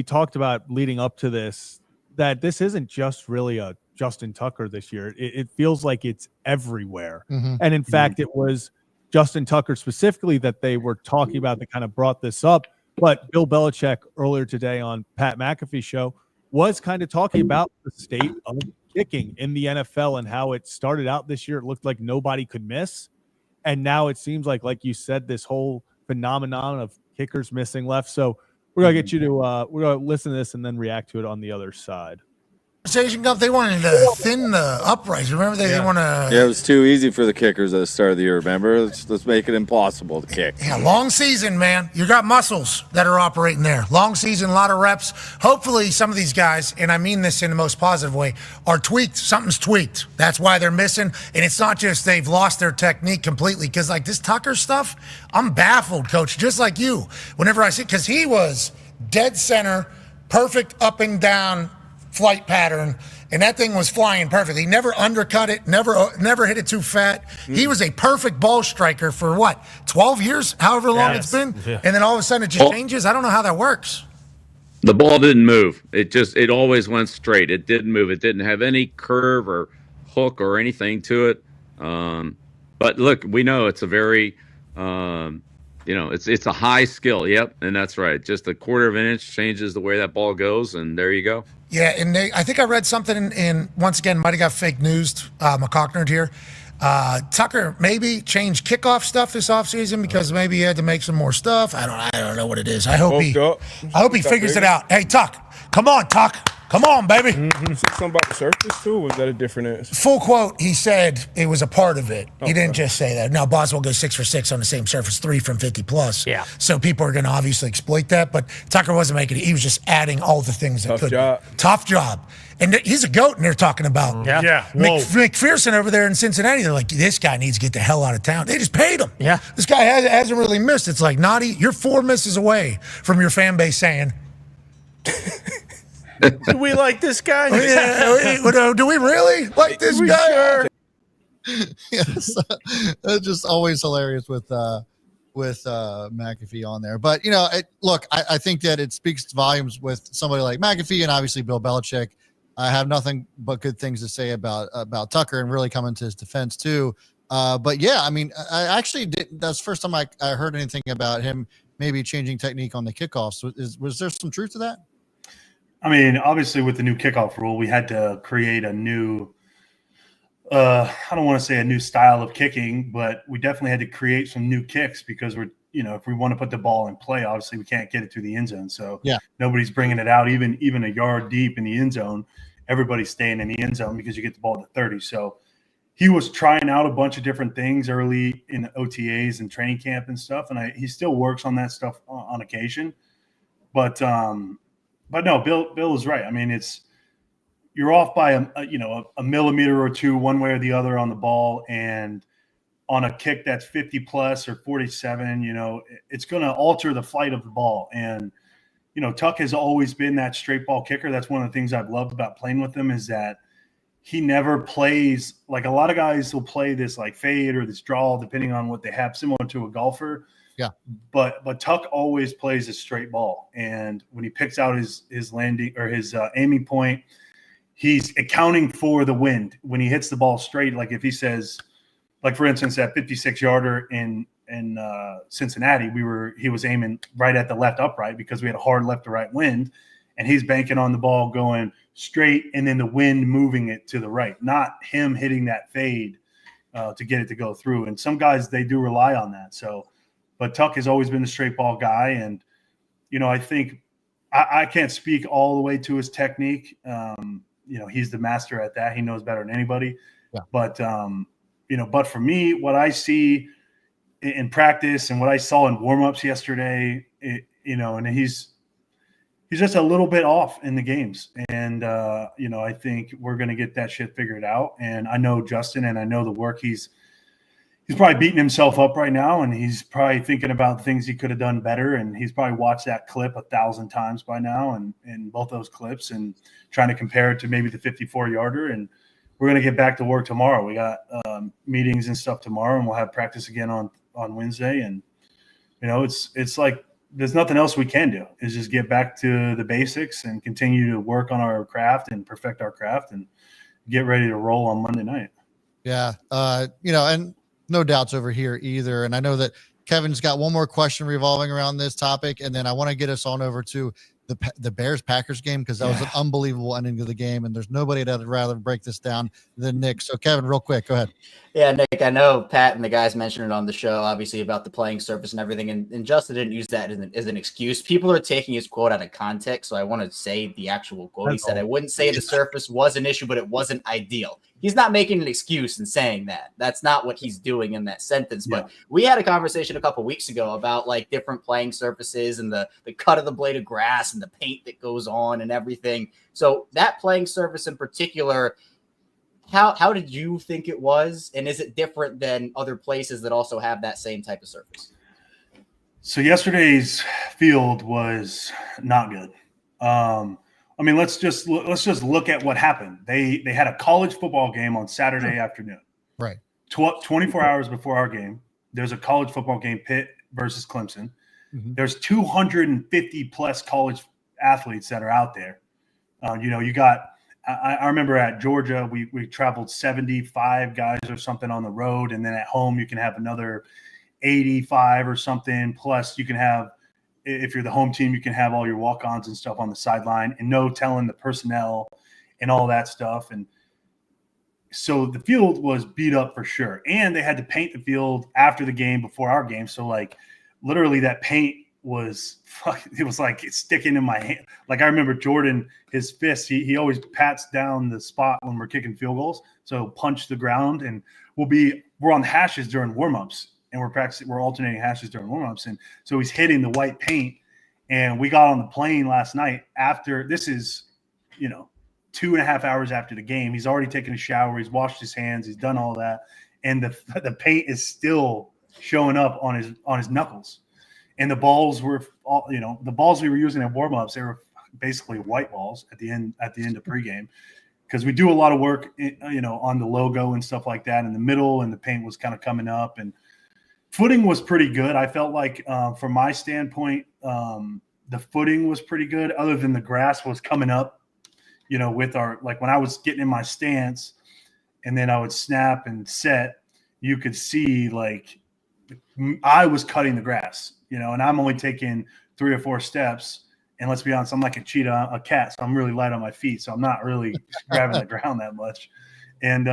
talked about leading up to this, that this isn't just really a Justin Tucker this year. It feels like it's everywhere. Mm-hmm. And in fact, it was Justin Tucker specifically that they were talking about that kind of brought this up. But Bill Belichick earlier today on Pat McAfee's show was kind of talking about the state of kicking in the NFL and how it started out this year. It looked like nobody could miss. And now it seems like you said, this whole phenomenon of kickers missing left. So we're going to get you to we're going to listen to this and then react to it on the other side. They wanted to thin the uprights. Remember, they didn't want to. Yeah, it was too easy for the kickers at the start of the year. Remember, let's make it impossible to kick. Yeah, long season, man. You got muscles that are operating there. Long season, a lot of reps. Hopefully, some of these guys, and I mean this in the most positive way, are tweaked. Something's tweaked. That's why they're missing. And it's not just they've lost their technique completely. Because like this Tucker stuff, I'm baffled, Coach. Just like you. Whenever I see, because he was dead center, perfect up and down flight pattern, and that thing was flying perfect. He never undercut it, never hit it too fat. He was a perfect ball striker for 12 years, however long it's been. Yeah. And then all of a sudden it just changes. I don't know how that works. The ball didn't move. It always went straight. It didn't move. It didn't have any curve or hook or anything to it. But look, we know it's a very it's a high skill. Yep, and that's right. Just a quarter of an inch changes the way that ball goes, and there you go. Yeah, and I think I read something in once again, might have got fake news, McCocknerd here. Tucker maybe changed kickoff stuff this offseason because maybe he had to make some more stuff. I don't know what it is. I hope he figures it out. Hey, Tuck, come on, Tuck. Come on, baby. Mm-hmm. Something about the surface, too? Or was that a different answer? Full quote, he said it was a part of it. He didn't just say that. Now, Boswell goes 6 for 6 on the same surface, 3 from 50 plus. Yeah. So people are going to obviously exploit that, but Tucker wasn't making it. He was just adding all the things that could. Tough job. And he's a GOAT, and they're talking about. Yeah. McPherson over there in Cincinnati, they're like, this guy needs to get the hell out of town. They just paid him. Yeah. This guy hasn't really missed. It's like, Naughty, you're 4 misses away from your fan base saying, do we like this guy? Do we really like this guy? Sure? Yes, it's just always hilarious with McAfee on there. But look, I think that it speaks volumes with somebody like McAfee and obviously Bill Belichick. I have nothing but good things to say about Tucker and really coming to his defense too. But yeah, I mean, I actually didn't. That's the first time I heard anything about him maybe changing technique on the kickoffs. Was there some truth to that? I mean, obviously with the new kickoff rule, we had to create a new, I don't want to say a new style of kicking, but we definitely had to create some new kicks because if we want to put the ball in play, obviously we can't get it to the end zone. So nobody's bringing it out even a yard deep in the end zone. Everybody's staying in the end zone because you get the ball to 30. So he was trying out a bunch of different things early in the OTAs and training camp and stuff. And he still works on that stuff on occasion, but no, Bill is right. I mean, you're off by a millimeter or two one way or the other on the ball, and on a kick that's 50 plus or 47, it's going to alter the flight of the ball. And, Tuck has always been that straight ball kicker. That's one of the things I've loved about playing with him is that he never plays like a lot of guys will play this like fade or this draw, depending on what they have, similar to a golfer. Yeah. But Tuck always plays a straight ball. And when he picks out his landing or his aiming point, he's accounting for the wind when he hits the ball straight. Like if he says, like for instance, that 56-yarder in Cincinnati, he was aiming right at the left upright because we had a hard left to right wind, and he's banking on the ball going straight and then the wind moving it to the right, not him hitting that fade to get it to go through. And some guys, they do rely on that. So, but Tuck has always been the straight ball guy, and I think I can't speak all the way to his technique. He's the master at that. He knows better than anybody. Yeah. But but for me, what I see in practice and what I saw in warmups yesterday, and he's just a little bit off in the games. And, I think we're going to get that shit figured out. And I know Justin, and I know the work he's probably beating himself up right now. And he's probably thinking about things he could have done better. And he's probably watched that clip 1,000 times by now and both those clips and trying to compare it to maybe the 54-yarder. And we're going to get back to work tomorrow. We got meetings and stuff tomorrow, and we'll have practice again on Wednesday. And, it's like there's nothing else we can do is just get back to the basics and continue to work on our craft and perfect our craft and get ready to roll on Monday night. Yeah. And no doubts over here either. And I know that Kevin's got one more question revolving around this topic, and then I want to get us on over to the Bears-Packers game because that was an unbelievable ending to the game, and there's nobody that would rather break this down than Nick. So, Kevin, real quick, go ahead. Yeah, Nick, I know Pat and the guys mentioned it on the show, obviously, about the playing surface and everything, and Justin didn't use that as an excuse. People are taking his quote out of context, so I want to say the actual quote. He said, I wouldn't say the surface was an issue, but it wasn't ideal. He's not making an excuse and saying that. That's not what he's doing in that sentence. Yeah. But we had a conversation a couple weeks ago about like different playing surfaces and the cut of the blade of grass and the paint that goes on and everything. So that playing surface in particular, how did you think it was? And is it different than other places that also have that same type of surface? So yesterday's field was not good. Let's just look at what happened. They had a college football game on Saturday afternoon. Right. 24 hours before our game, there's a college football game, Pitt versus Clemson. Mm-hmm. There's 250 plus college athletes that are out there. You got I remember at Georgia, we traveled 75 guys or something on the road. And then at home, you can have another 85 or something. Plus you can have, if you're the home team, you can have all your walk-ons and stuff on the sideline and no telling the personnel and all that stuff. And so the field was beat up for sure. And they had to paint the field after the game, before our game. So like literally that paint it was like it's sticking in my hand. Like I remember Jordan, his fist, he always pats down the spot when we're kicking field goals. So punch the ground, and we're on hashes during warmups, and we're alternating hashes during warmups. And so he's hitting the white paint. And we got on the plane last night after, this is, 2.5 hours after the game. He's already taken a shower. He's washed his hands. He's done all that. And the paint is still showing up on his knuckles. And the balls were all, the balls we were using at warmups, they were basically white balls at the end of pregame, because we do a lot of work, on the logo and stuff like that in the middle, and the paint was kind of coming up, and footing was pretty good. I felt like from my standpoint, the footing was pretty good, other than the grass was coming up, with like when I was getting in my stance and then I would snap and set, you could see like I was cutting the grass, and I'm only taking 3 or 4 steps. And let's be honest, I'm like a cheetah, a cat, so I'm really light on my feet. So I'm not really grabbing the ground that much. And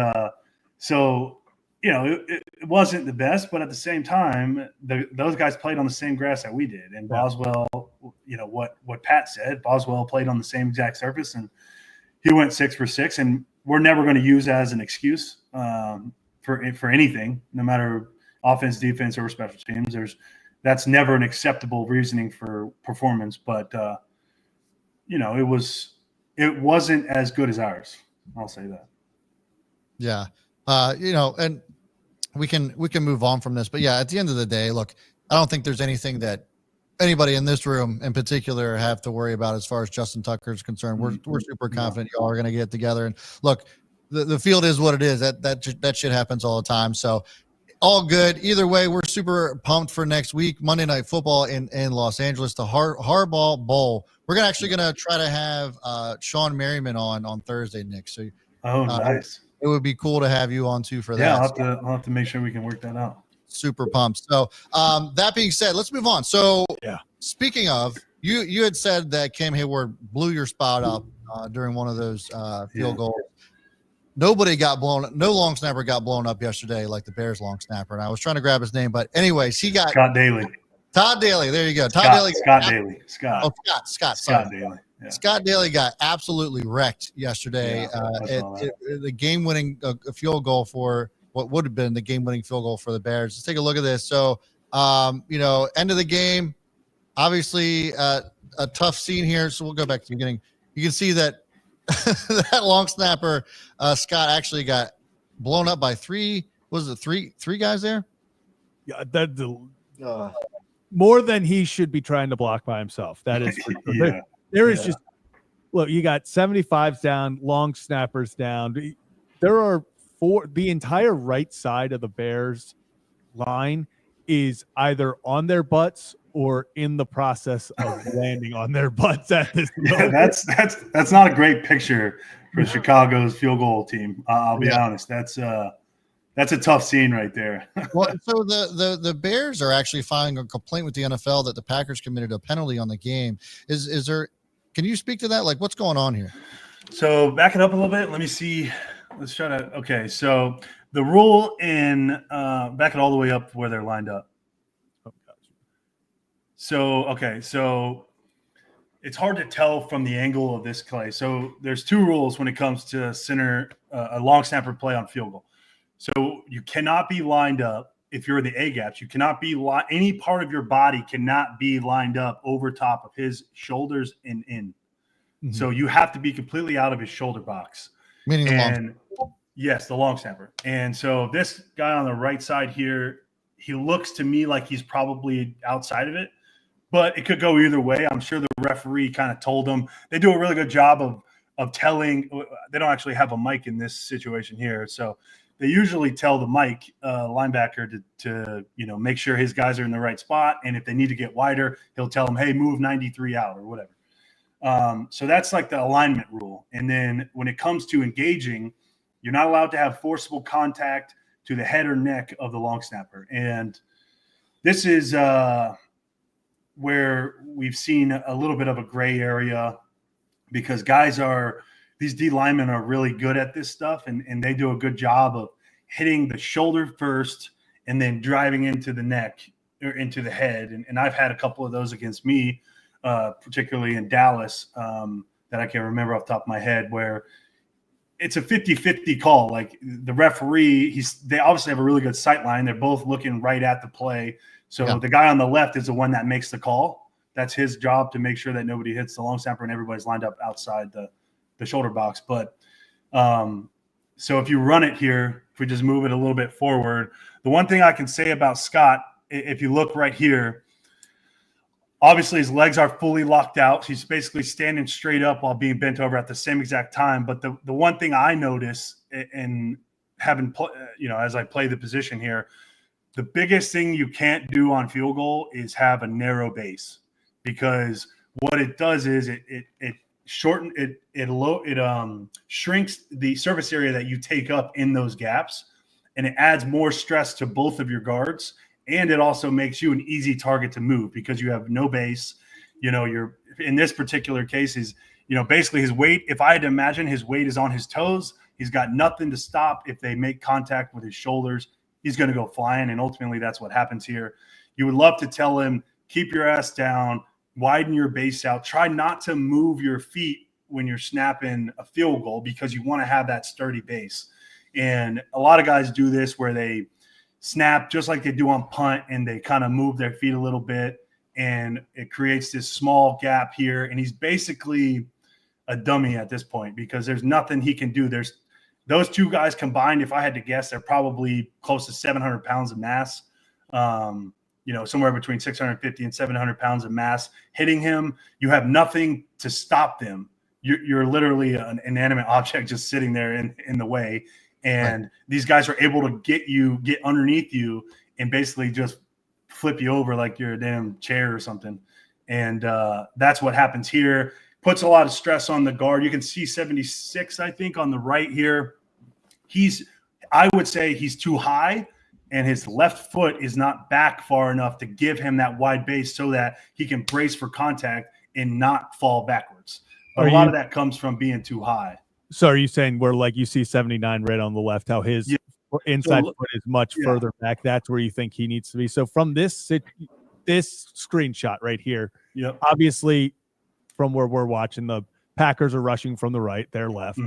so, it wasn't the best, but at the same time, those guys played on the same grass that we did. And Boswell, what Pat said, Boswell played on the same exact surface, and he went 6 for 6. And we're never going to use that as an excuse for anything, no matter offense, defense, or special teams. That's never an acceptable reasoning for performance, but it wasn't as good as ours. I'll say that. Yeah. And we can move on from this. But yeah, at the end of the day, look, I don't think there's anything that anybody in this room in particular have to worry about as far as Justin Tucker is concerned. We're super confident y'all are going to get together. And look, the field is what it is. That shit happens all the time. So all good. Either way, we're super pumped for next week, Monday Night Football in Los Angeles, the Harbaugh Bowl. We're actually going to try to have Sean Merriman on Thursday, Nick. So nice. It would be cool to have you on too for that. Yeah, I'll have to make sure we can work that out. Super pumped. So that being said, let's move on. So speaking of, you had said that Cam Hayward blew your spot up during one of those field goals. Nobody got blown. No long snapper got blown up yesterday like the Bears long snapper. And I was trying to grab his name, but anyways, he got Scott Daly. Todd Daly. There you go. Scott Daly. Oh, Scott. Scott Daly. Yeah. Scott Daly got absolutely wrecked yesterday. The game-winning field goal for what would have been the game-winning field goal for the Bears. Let's take a look at this. So, end of the game, obviously a tough scene here. So we'll go back to the beginning. You can see that that long snapper, Scott, actually got blown up by three guys there? Yeah, more than he should be trying to block by himself. That is for sure. There is just look, you got 75s down, long snappers down. There are the entire right side of the Bears line is either on their butts or in the process of landing on their butts at this moment. That's not a great picture for Chicago's field goal team. I'll be honest. That's a tough scene right there. Well, so the Bears are actually filing a complaint with the NFL that the Packers committed a penalty on the game. Is there? Can you speak to that? Like, what's going on here? So back it up a little bit. Let me see. Let's try to. Okay, so the rule in back it all the way up where they're lined up. Oh, gotcha. So it's hard to tell from the angle of this play. So there's two rules when it comes to center a long snapper play on field goal. So you cannot be lined up if you're in the A gaps. You cannot be any part of your body cannot be lined up over top of his shoulders and in. Mm-hmm. So you have to be completely out of his shoulder box. Meaning the long snapper. And so this guy on the right side here, he looks to me like he's probably outside of it, but it could go either way. I'm sure the referee kind of told him. They do a really good job of telling. They don't actually have a mic in this situation here, so they usually tell the mic linebacker to make sure his guys are in the right spot, and if they need to get wider, he'll tell them, hey, move 93 out or whatever. So that's like the alignment rule. And then when it comes to engaging, you're not allowed to have forcible contact to the head or neck of the long snapper. And this is where we've seen a little bit of a gray area because these D linemen are really good at this stuff, and they do a good job of hitting the shoulder first and then driving into the neck or into the head. And I've had a couple of those against me, particularly in Dallas, that I can remember off the top of my head, where it's a 50-50 call. Like the referee, they obviously have a really good sight line. They're both looking right at the play. So the guy on the left is the one that makes the call. That's his job to make sure that nobody hits the long snapper and everybody's lined up outside the shoulder box. But so if you run it here, if we just move it a little bit forward, the one thing I can say about Scott, if you look right here, obviously his legs are fully locked out. He's basically standing straight up while being bent over at the same exact time. But the one thing I notice in having, as I play the position here, the biggest thing you can't do on field goal is have a narrow base, because what it does is it shrinks the surface area that you take up in those gaps, and it adds more stress to both of your guards, and it also makes you an easy target to move because you have no base. You're in this particular case is basically his weight. If I had to imagine, his weight is on his toes. He's got nothing to stop. If they make contact with his shoulders, he's going to go flying, and ultimately that's what happens here. You would love to tell him, keep your ass down, widen your base out. Try not to move your feet when you're snapping a field goal because you want to have that sturdy base. And a lot of guys do this where they snap just like they do on punt, and they kind of move their feet a little bit, and it creates this small gap here. And he's basically a dummy at this point because there's nothing he can do. those two guys combined, if I had to guess, they're probably close to 700 pounds of mass. Somewhere between 650 and 700 pounds of mass hitting him. You have nothing to stop them. You're literally an inanimate object just sitting there in the way. And these guys are able to get underneath you and basically just flip you over like you're a damn chair or something. And that's what happens here. Puts a lot of stress on the guard. You can see 76, I think, on the right here. I would say he's too high, and his left foot is not back far enough to give him that wide base so that he can brace for contact and not fall backwards. But a lot of that comes from being too high. So are you saying where, like, you see 79 right on the left, how his inside foot is much further back? That's where you think he needs to be. So from this screenshot right here, obviously from where we're watching, the Packers are rushing from the right, they're left.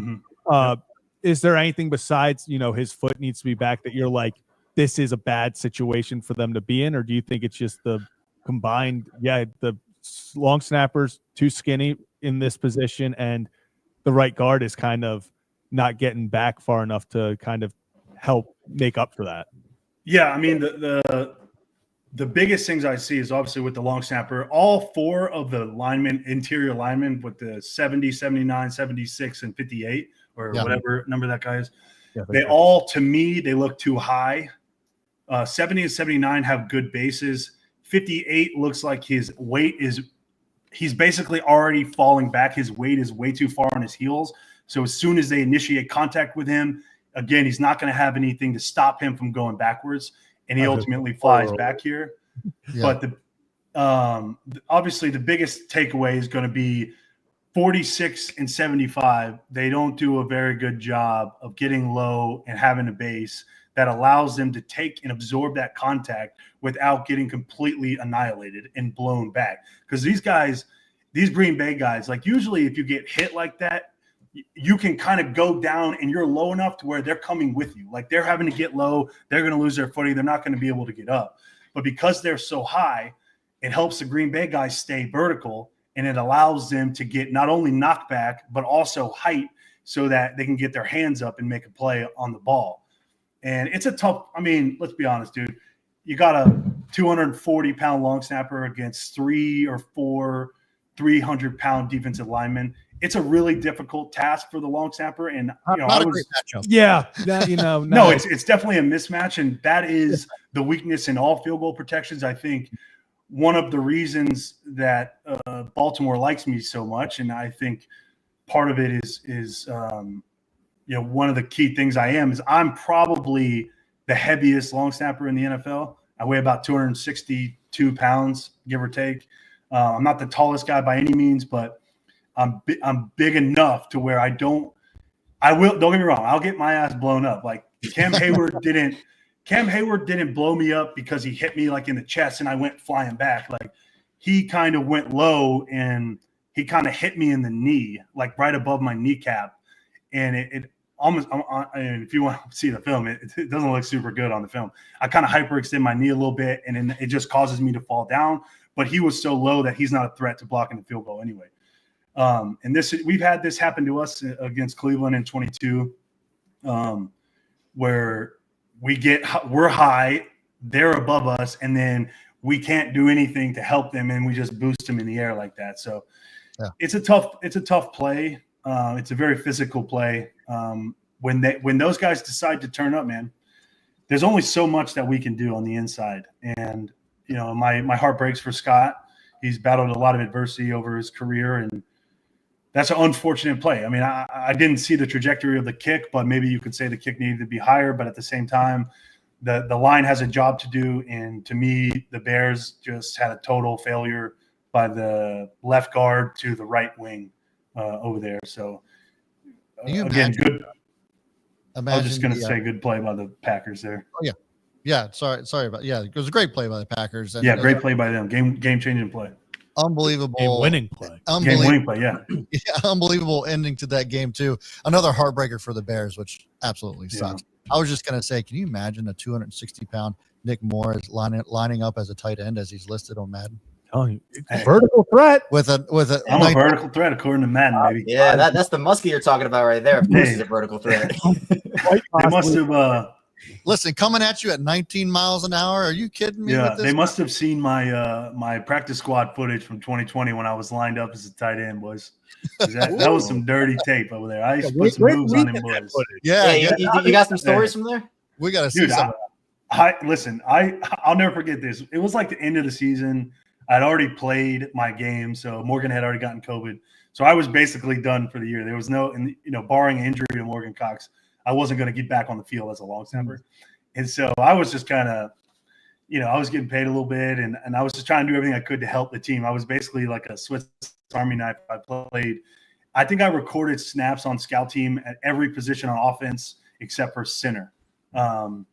Is there anything besides, his foot needs to be back that you're like, this is a bad situation for them to be in? Or do you think it's just the combined, the long snapper's too skinny in this position and the right guard is kind of not getting back far enough to kind of help make up for that? Yeah, I mean, the biggest things I see is obviously with the long snapper, all four of the interior linemen with the 70, 79, 76, and 58, or whatever number that guy is, they all, to me, they look too high. 70 and 79 have good bases. 58 looks like his weight he's basically already falling back. His weight is way too far on his heels. So as soon as they initiate contact with him, again, he's not going to have anything to stop him from going backwards. And he ultimately flies back here. But obviously the biggest takeaway is going to be 46 and 75. They don't do a very good job of getting low and having a base that allows them to take and absorb that contact without getting completely annihilated and blown back. Because these Green Bay guys, like usually if you get hit like that, you can kind of go down and you're low enough to where they're coming with you. Like they're having to get low. They're going to lose their footing. They're not going to be able to get up. But because they're so high, it helps the Green Bay guys stay vertical, and it allows them to get not only knockback, but also height so that they can get their hands up and make a play on the ball. And it's a tough, I mean, let's be honest, dude. You got a 240-pound long snapper against 3 or 4 300-pound defensive linemen. It's a really difficult task for the long snapper. And not a great matchup. No, it's definitely a mismatch, and that is the weakness in all field goal protections. I think one of the reasons that Baltimore likes me so much, and I think part of it is one of the key things is I'm probably the heaviest long snapper in the NFL. I weigh about 262 pounds, give or take. I'm not the tallest guy by any means, but I'm big enough to where don't get me wrong, I'll get my ass blown up. Like Cam Hayward didn't blow me up because he hit me like in the chest and I went flying back. Like he kind of went low and he kind of hit me in the knee, like right above my kneecap. And it almost, and if you want to see the film, it doesn't look super good on the film. I kind of hyperextend my knee a little bit, and then it just causes me to fall down. But he was so low that he's not a threat to blocking the field goal anyway. And we've had this happen to us against Cleveland in 22, where we're high, they're above us, and then we can't do anything to help them, and we just boost them in the air like that. So it's a tough play. It's a very physical play. When those guys decide to turn up, man, there's only so much that we can do on the inside. And my heart breaks for Scott. He's battled a lot of adversity over his career, and that's an unfortunate play. I mean, I didn't see the trajectory of the kick, but maybe you could say the kick needed to be higher. But at the same time, the line has a job to do. And to me, the Bears just had a total failure by the left guard to the right wing over there. So again, good. I was just going to say good play by the Packers there. Oh yeah. Yeah. Sorry about, it was a great play by the Packers. And great play by them. Game changing play. Unbelievable winning play. Game winning play, unbelievable ending to that game too. Another heartbreaker for the Bears, which absolutely sucks. I was just gonna say, can you imagine a 260-pound Nick Morris lining up as a tight end as he's listed on Madden? telling you, it's a vertical threat with a I'm a vertical threat according to Madden, baby. Yeah, that's the muskie you're talking about right there. Of course, he's a vertical threat. They must have. Listen, coming at you at 19 miles an hour. Are you kidding me? Yeah, with this? they must have seen my my practice squad footage from 2020 when I was lined up as a tight end, boys. That was some dirty tape over there. I used to put some moves on him, boys. Yeah, you got some stories from there? We got to see some. I'll never forget this. It was like the end of the season. I'd already played my game, so Morgan had already gotten COVID. So I was basically done for the year. There was no, barring injury to Morgan Cox, I wasn't going to get back on the field as a long snapper. And so I was just kind of, I was getting paid a little bit, and I was just trying to do everything I could to help the team. I was basically like a Swiss Army knife. I think I recorded snaps on scout team at every position on offense except for center. Quarterback?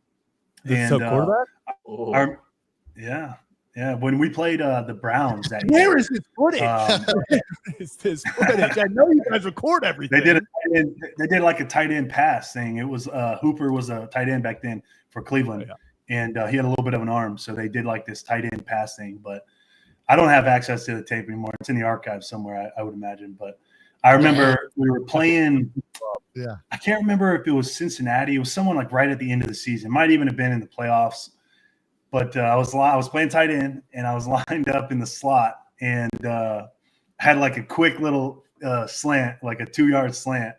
Yeah. When we played the Browns that Where year, is his footage? Is this footage? I know you guys record everything. They did like a tight end pass thing. It was Hooper was a tight end back then for Cleveland, and he had a little bit of an arm, so they did like this tight end pass thing. But I don't have access to the tape anymore. It's in the archive somewhere, I would imagine. But I remember we were playing. Yeah, I can't remember if it was Cincinnati. It was someone like right at the end of the season. It might even have been in the playoffs. But I was playing tight end, and I was lined up in the slot, and had like a quick little slant, like a 2-yard slant,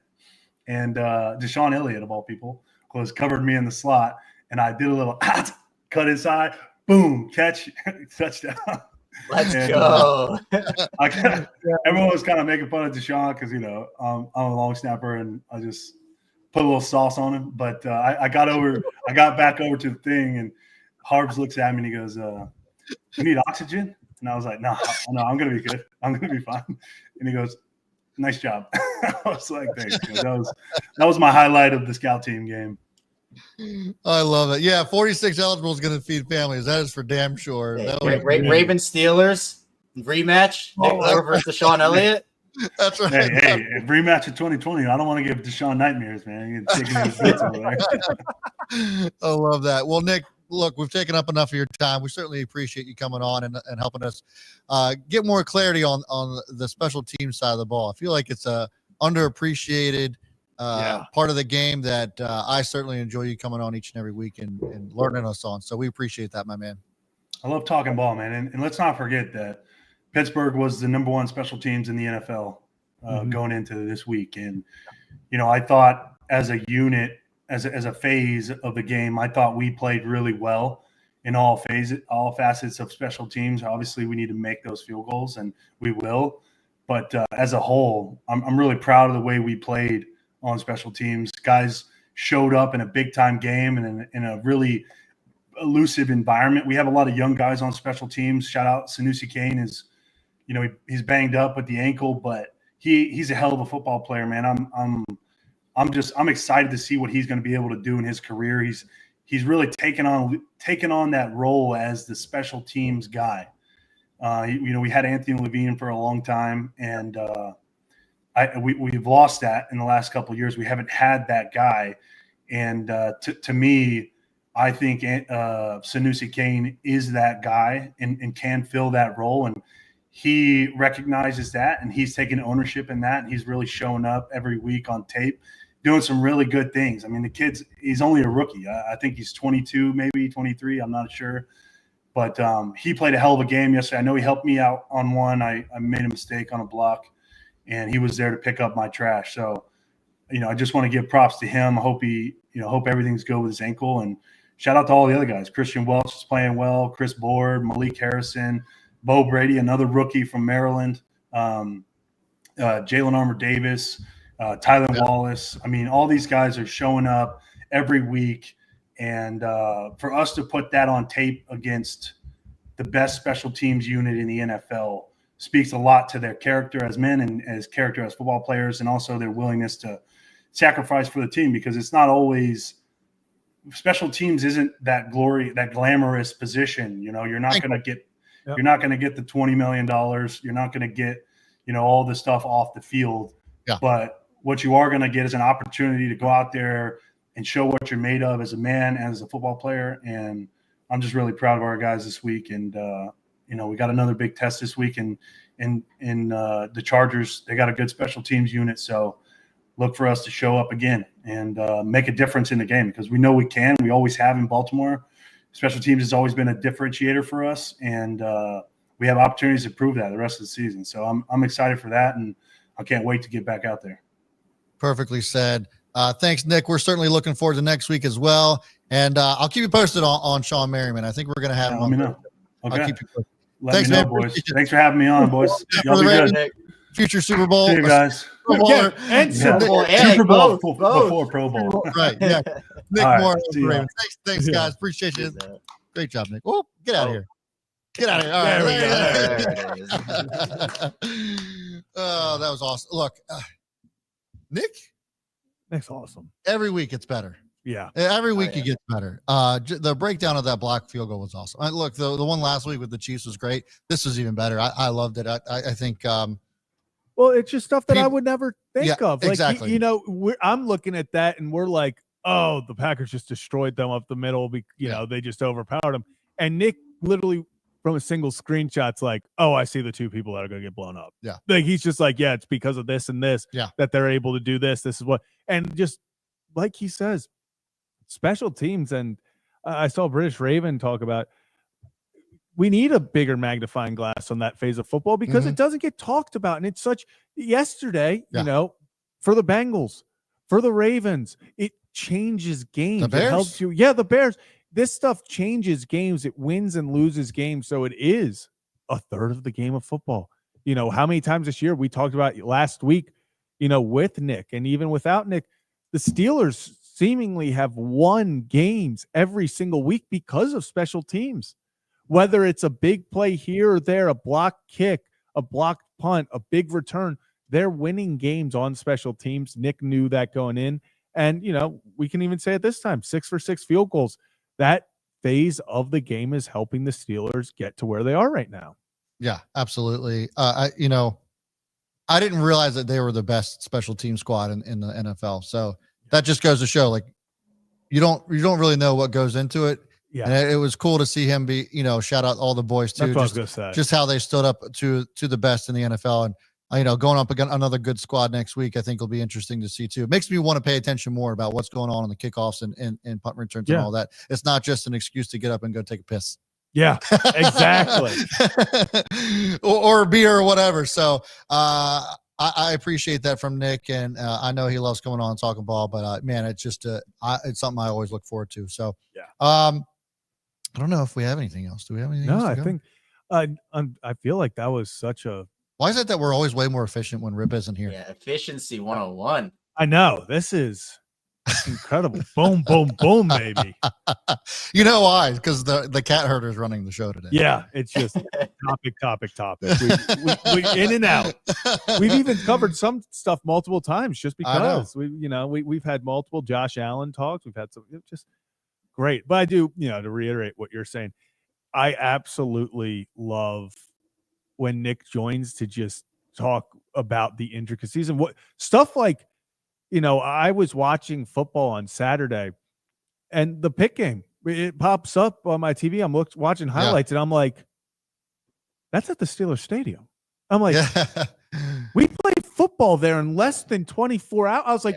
and Deshaun Elliott of all people covered me in the slot, and I did a little cut inside, boom, catch, touchdown. Let's go. Everyone was kind of making fun of Deshaun because I'm a long snapper, and I just put a little sauce on him. But I got back over to the thing, and Harbs looks at me and he goes, "You need oxygen?" And I was like, "No, I'm gonna be good. I'm gonna be fine." And he goes, "Nice job." I was like, "Thanks." That was my highlight of the scout team game. I love it. Yeah, 46 eligible is going to feed families. That is for damn sure. Ravens Steelers rematch. Nick Moore versus Deshaun Elliott. That's right. Hey, rematch of 2020. I don't want to give Deshaun nightmares, man. I love that. Well, Nick, look, we've taken up enough of your time. We certainly appreciate you coming on and helping us get more clarity on the special team side of the ball. I feel like it's a underappreciated part of the game that I certainly enjoy you coming on each and every week and learning us on. So we appreciate that, my man. I love talking ball, man. And let's not forget that Pittsburgh was the number one special teams in the NFL going into this week. And, I thought as a unit, as a phase of the game, I thought we played really well in all facets of special teams. Obviously, we need to make those field goals, and we will. But as a whole, I'm really proud of the way we played on special teams. Guys showed up in a big-time game and in a really elusive environment. We have a lot of young guys on special teams. Shout out Sanusi Kane is, he's banged up with the ankle, but he's a hell of a football player, man. I'm excited to see what he's going to be able to do in his career. He's really taken on that role as the special teams guy. We had Anthony Levine for a long time, and we've lost that in the last couple of years. We haven't had that guy, and to me, I think Sanusi Kane is that guy and can fill that role, and he recognizes that, and he's taking ownership in that. And he's really showing up every week on tape, doing some really good things. I mean, he's only a rookie. I think he's 22, maybe 23. I'm not sure. But he played a hell of a game yesterday. I know he helped me out on one. I made a mistake on a block, and he was there to pick up my trash. So, I just want to give props to him. I hope hope everything's good with his ankle. And shout out to all the other guys. Christian Welch is playing well. Chris Board, Malik Harrison, Bo Brady, another rookie from Maryland, Jalen Armour-Davis, Tyler Wallace. I mean, all these guys are showing up every week. And for us to put that on tape against the best special teams unit in the NFL speaks a lot to their character as men and as character as football players, and also their willingness to sacrifice for the team, because it's not always – special teams isn't that glamorous position. You're not going to get you're not going to get the $20 million. You're not going to get, all the stuff off the field. Yeah. But what you are going to get is an opportunity to go out there and show what you're made of as a man and as a football player. And I'm just really proud of our guys this week. And, we got another big test this week in the Chargers. They got a good special teams unit, so look for us to show up again and make a difference in the game, because we know we can. We always have in Baltimore. Special teams has always been a differentiator for us, and we have opportunities to prove that the rest of the season. So I'm excited for that, and I can't wait to get back out there. Perfectly said. Thanks, Nick. We're certainly looking forward to next week as well. And I'll keep you posted on Sean Merriman. I think we're going to have him on. Let me know. Okay. I'll keep you posted. Let me know, boys. Thanks for having me on, boys. Y'all be good. Future Super Bowl. See you guys. And Super Bowl. Super Bowl before Pro Bowl. Right. Yeah. Nick All right, Moore. see you. Thanks, guys. Appreciate you. Great job, Nick. Oh, get out of here. Get out of here. All right. Oh, that was awesome. Look, Nick's awesome. Every week it's better. Yeah. Every week it gets better. The breakdown of that block field goal was awesome. Look, the one last week with the Chiefs was great. This was even better. I loved it. I think. Well, it's just stuff that I would never think of. Like, exactly. I'm looking at that and we're like, oh, the Packers just destroyed them up the middle. They just overpowered them. And Nick literally from a single screenshot's like, oh, I see the two people that are going to get blown up. Yeah. Like he's just like, yeah, it's because of this and this that they're able to do this. This is what, and just like he says, special teams. And I saw British Raven talk about, we need a bigger magnifying glass on that phase of football because it doesn't get talked about. And it's such yesterday, for the Bengals, for the Ravens, it changes games. The Bears. It helps you. Yeah, the Bears. This stuff changes games. It wins and loses games. So it is a third of the game of football. How many times this year we talked about last week, with Nick, and even without Nick, the Steelers seemingly have won games every single week because of special teams. Whether it's a big play here or there, a blocked kick, a blocked punt, a big return, they're winning games on special teams. Nick knew that going in. And, we can even say it this time, 6 for 6 field goals. That phase of the game is helping the Steelers get to where they are right now. Yeah, absolutely. I didn't realize that they were the best special team squad in the NFL. So that just goes to show, like, you don't really know what goes into it. Yeah. And it was cool to see him be, shout out all the boys too. That's what I was gonna say. Just how they stood up to the best in the NFL. And, going up against another good squad next week, I think will be interesting to see too. It makes me want to pay attention more about what's going on in the kickoffs and punt returns and all that. It's not just an excuse to get up and go take a piss. Yeah, exactly. or beer or whatever. So I appreciate that from Nick, and I know he loves coming on and talking ball, but man, it's just it's something I always look forward to. So I don't know if we have anything else. Do we have anything else? No, I think I feel like that was such a. Why is it that we're always way more efficient when Rip isn't here? Yeah, efficiency 101. I know. This is incredible. Boom, boom, boom, baby. You know why? Because the cat herder is running the show today. Yeah, it's just topic. We in and out. We've even covered some stuff multiple times just because we've had multiple Josh Allen talks. We've had some just great. But I do, to reiterate what you're saying, I absolutely love when Nick joins to just talk about the intricacies and what stuff like, I was watching football on Saturday and the pick game, it pops up on my TV. I'm watching highlights and I'm like, that's at the Steelers stadium. I'm like, we played football there in less than 24 hours. I was like,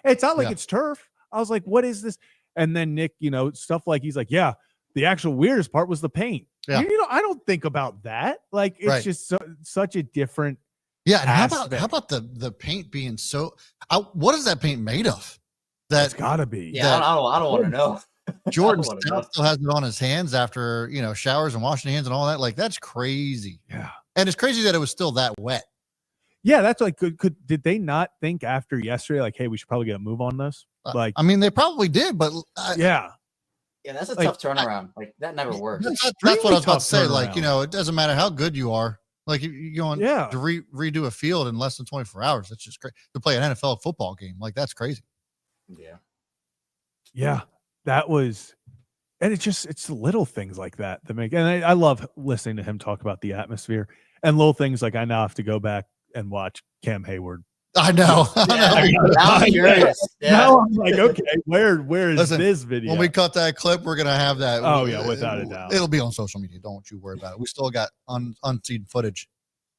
it's not like it's turf. I was like, what is this? And then Nick, stuff like, he's like, yeah, the actual weirdest part was the paint. Yeah. I don't think about that. Like, it's just such a different. Yeah. And how about the paint being so, what is that paint made of? That's gotta be. Yeah. I don't want to know. Jordan still has it on his hands after, showers and washing hands and all that. Like, that's crazy. Yeah. And it's crazy that it was still that wet. Yeah. That's like, did they not think after yesterday, like, hey, we should probably get a move on this? Like, I mean, they probably did, but yeah, that's a tough turnaround. Like, that never works. That's what I was about to say. Like, it doesn't matter how good you are. Like, you're going to redo a field in less than 24 hours. That's just crazy to play an NFL football game. Like, that's crazy. Yeah, that was, and it's little things like that make, and I love listening to him talk about the atmosphere and little things like I now have to go back and watch Cam Hayward I know. Now I'm curious. Yeah. Now I'm like, okay, where is Listen, this video? When we cut that clip, we're gonna have that. Oh, yeah, without a doubt. It'll be on social media. Don't you worry about it. We still got unseen footage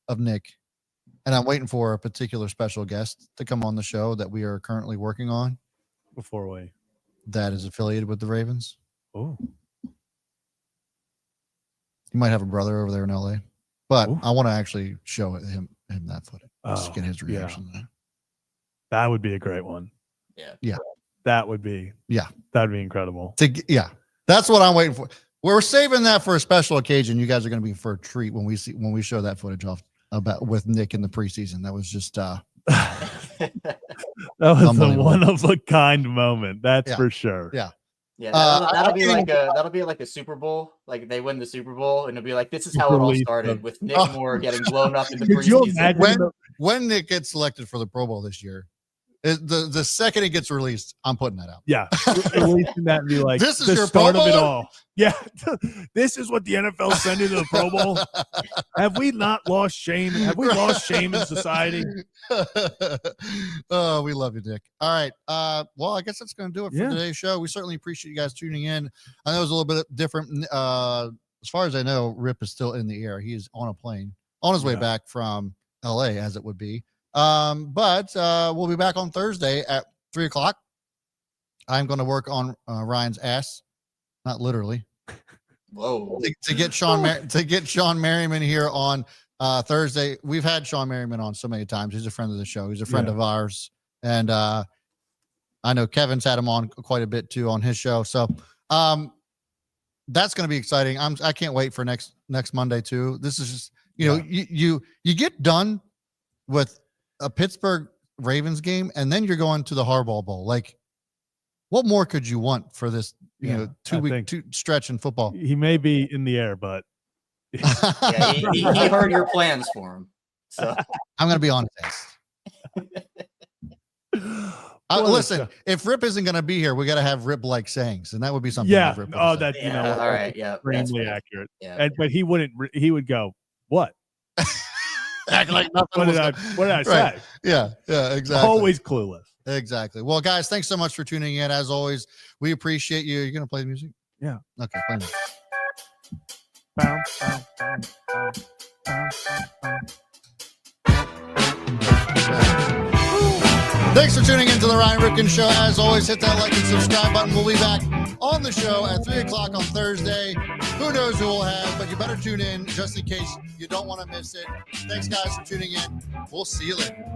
of Nick, and I'm waiting for a particular special guest to come on the show that we are currently working on. Before we That is affiliated with the Ravens. Oh, He might have a brother over there in LA, but Ooh. I want to actually show him that footage. Just get his yeah. reaction. to that. That would be a great one. Yeah. That would be incredible. That's what I'm waiting for. We're saving that for a special occasion. You guys are going to be for a treat when we show that footage off about with Nick in the preseason. That was just that was a one of a kind moment. That's for sure. Yeah. Yeah, that'll be like a Super Bowl. Like they win the Super Bowl, and it'll be like, this is how it all started with Nick Moore getting blown up in the preseason. When Nick gets selected for the Pro Bowl this year, the second it gets released, I'm putting that out. Yeah, releasing that and be like, this is the your start Pro of it Bowler? all. Yeah, this is what the NFL sent into the Pro Bowl. Have we not lost shame? Have we lost shame in society? Oh, we love you, Nick. All right. Well, I guess that's going to do it for Yeah. today's show. We certainly appreciate you guys tuning in. I know it was a little bit different. As far as I know, Rip is still in the air. He is on a plane on his way back from LA, as it would be. But we'll be back on Thursday at 3:00. I'm going to work on Ryan's ass, not literally. Whoa! To get Sean Merriman here on Thursday. We've had Sean Merriman on so many times. He's a friend of the show. He's a friend of ours, and I know Kevin's had him on quite a bit too on his show. So that's going to be exciting. I can't wait for next Monday too. This is just you get done with a Pittsburgh Ravens game, and then you're going to the Harbaugh Bowl. Like, what more could you want for this? 2 week stretch in football. He may be in the air, but yeah, he heard your plans for him. So I'm going to be on his ass. Listen, if Rip isn't going to be here, we got to have Rip like sayings, and that would be something. Yeah. Rip Oh, would say. that all right. Yeah. Extremely accurate. Yeah. But he wouldn't. He would go, "What? Act like nothing. What did I say?" Right. Yeah. Exactly. Always clueless. Exactly. Well, guys, thanks so much for tuning in. As always, we appreciate you. You're going to play the music? Yeah. Okay. Play music. Thanks for tuning into the Ryan Ripken Show. As always, hit that like and subscribe button. We'll be back on the show at 3:00 on Thursday. Who knows who we'll have, but you better tune in just in case you don't want to miss it. Thanks, guys, for tuning in. We'll see you later.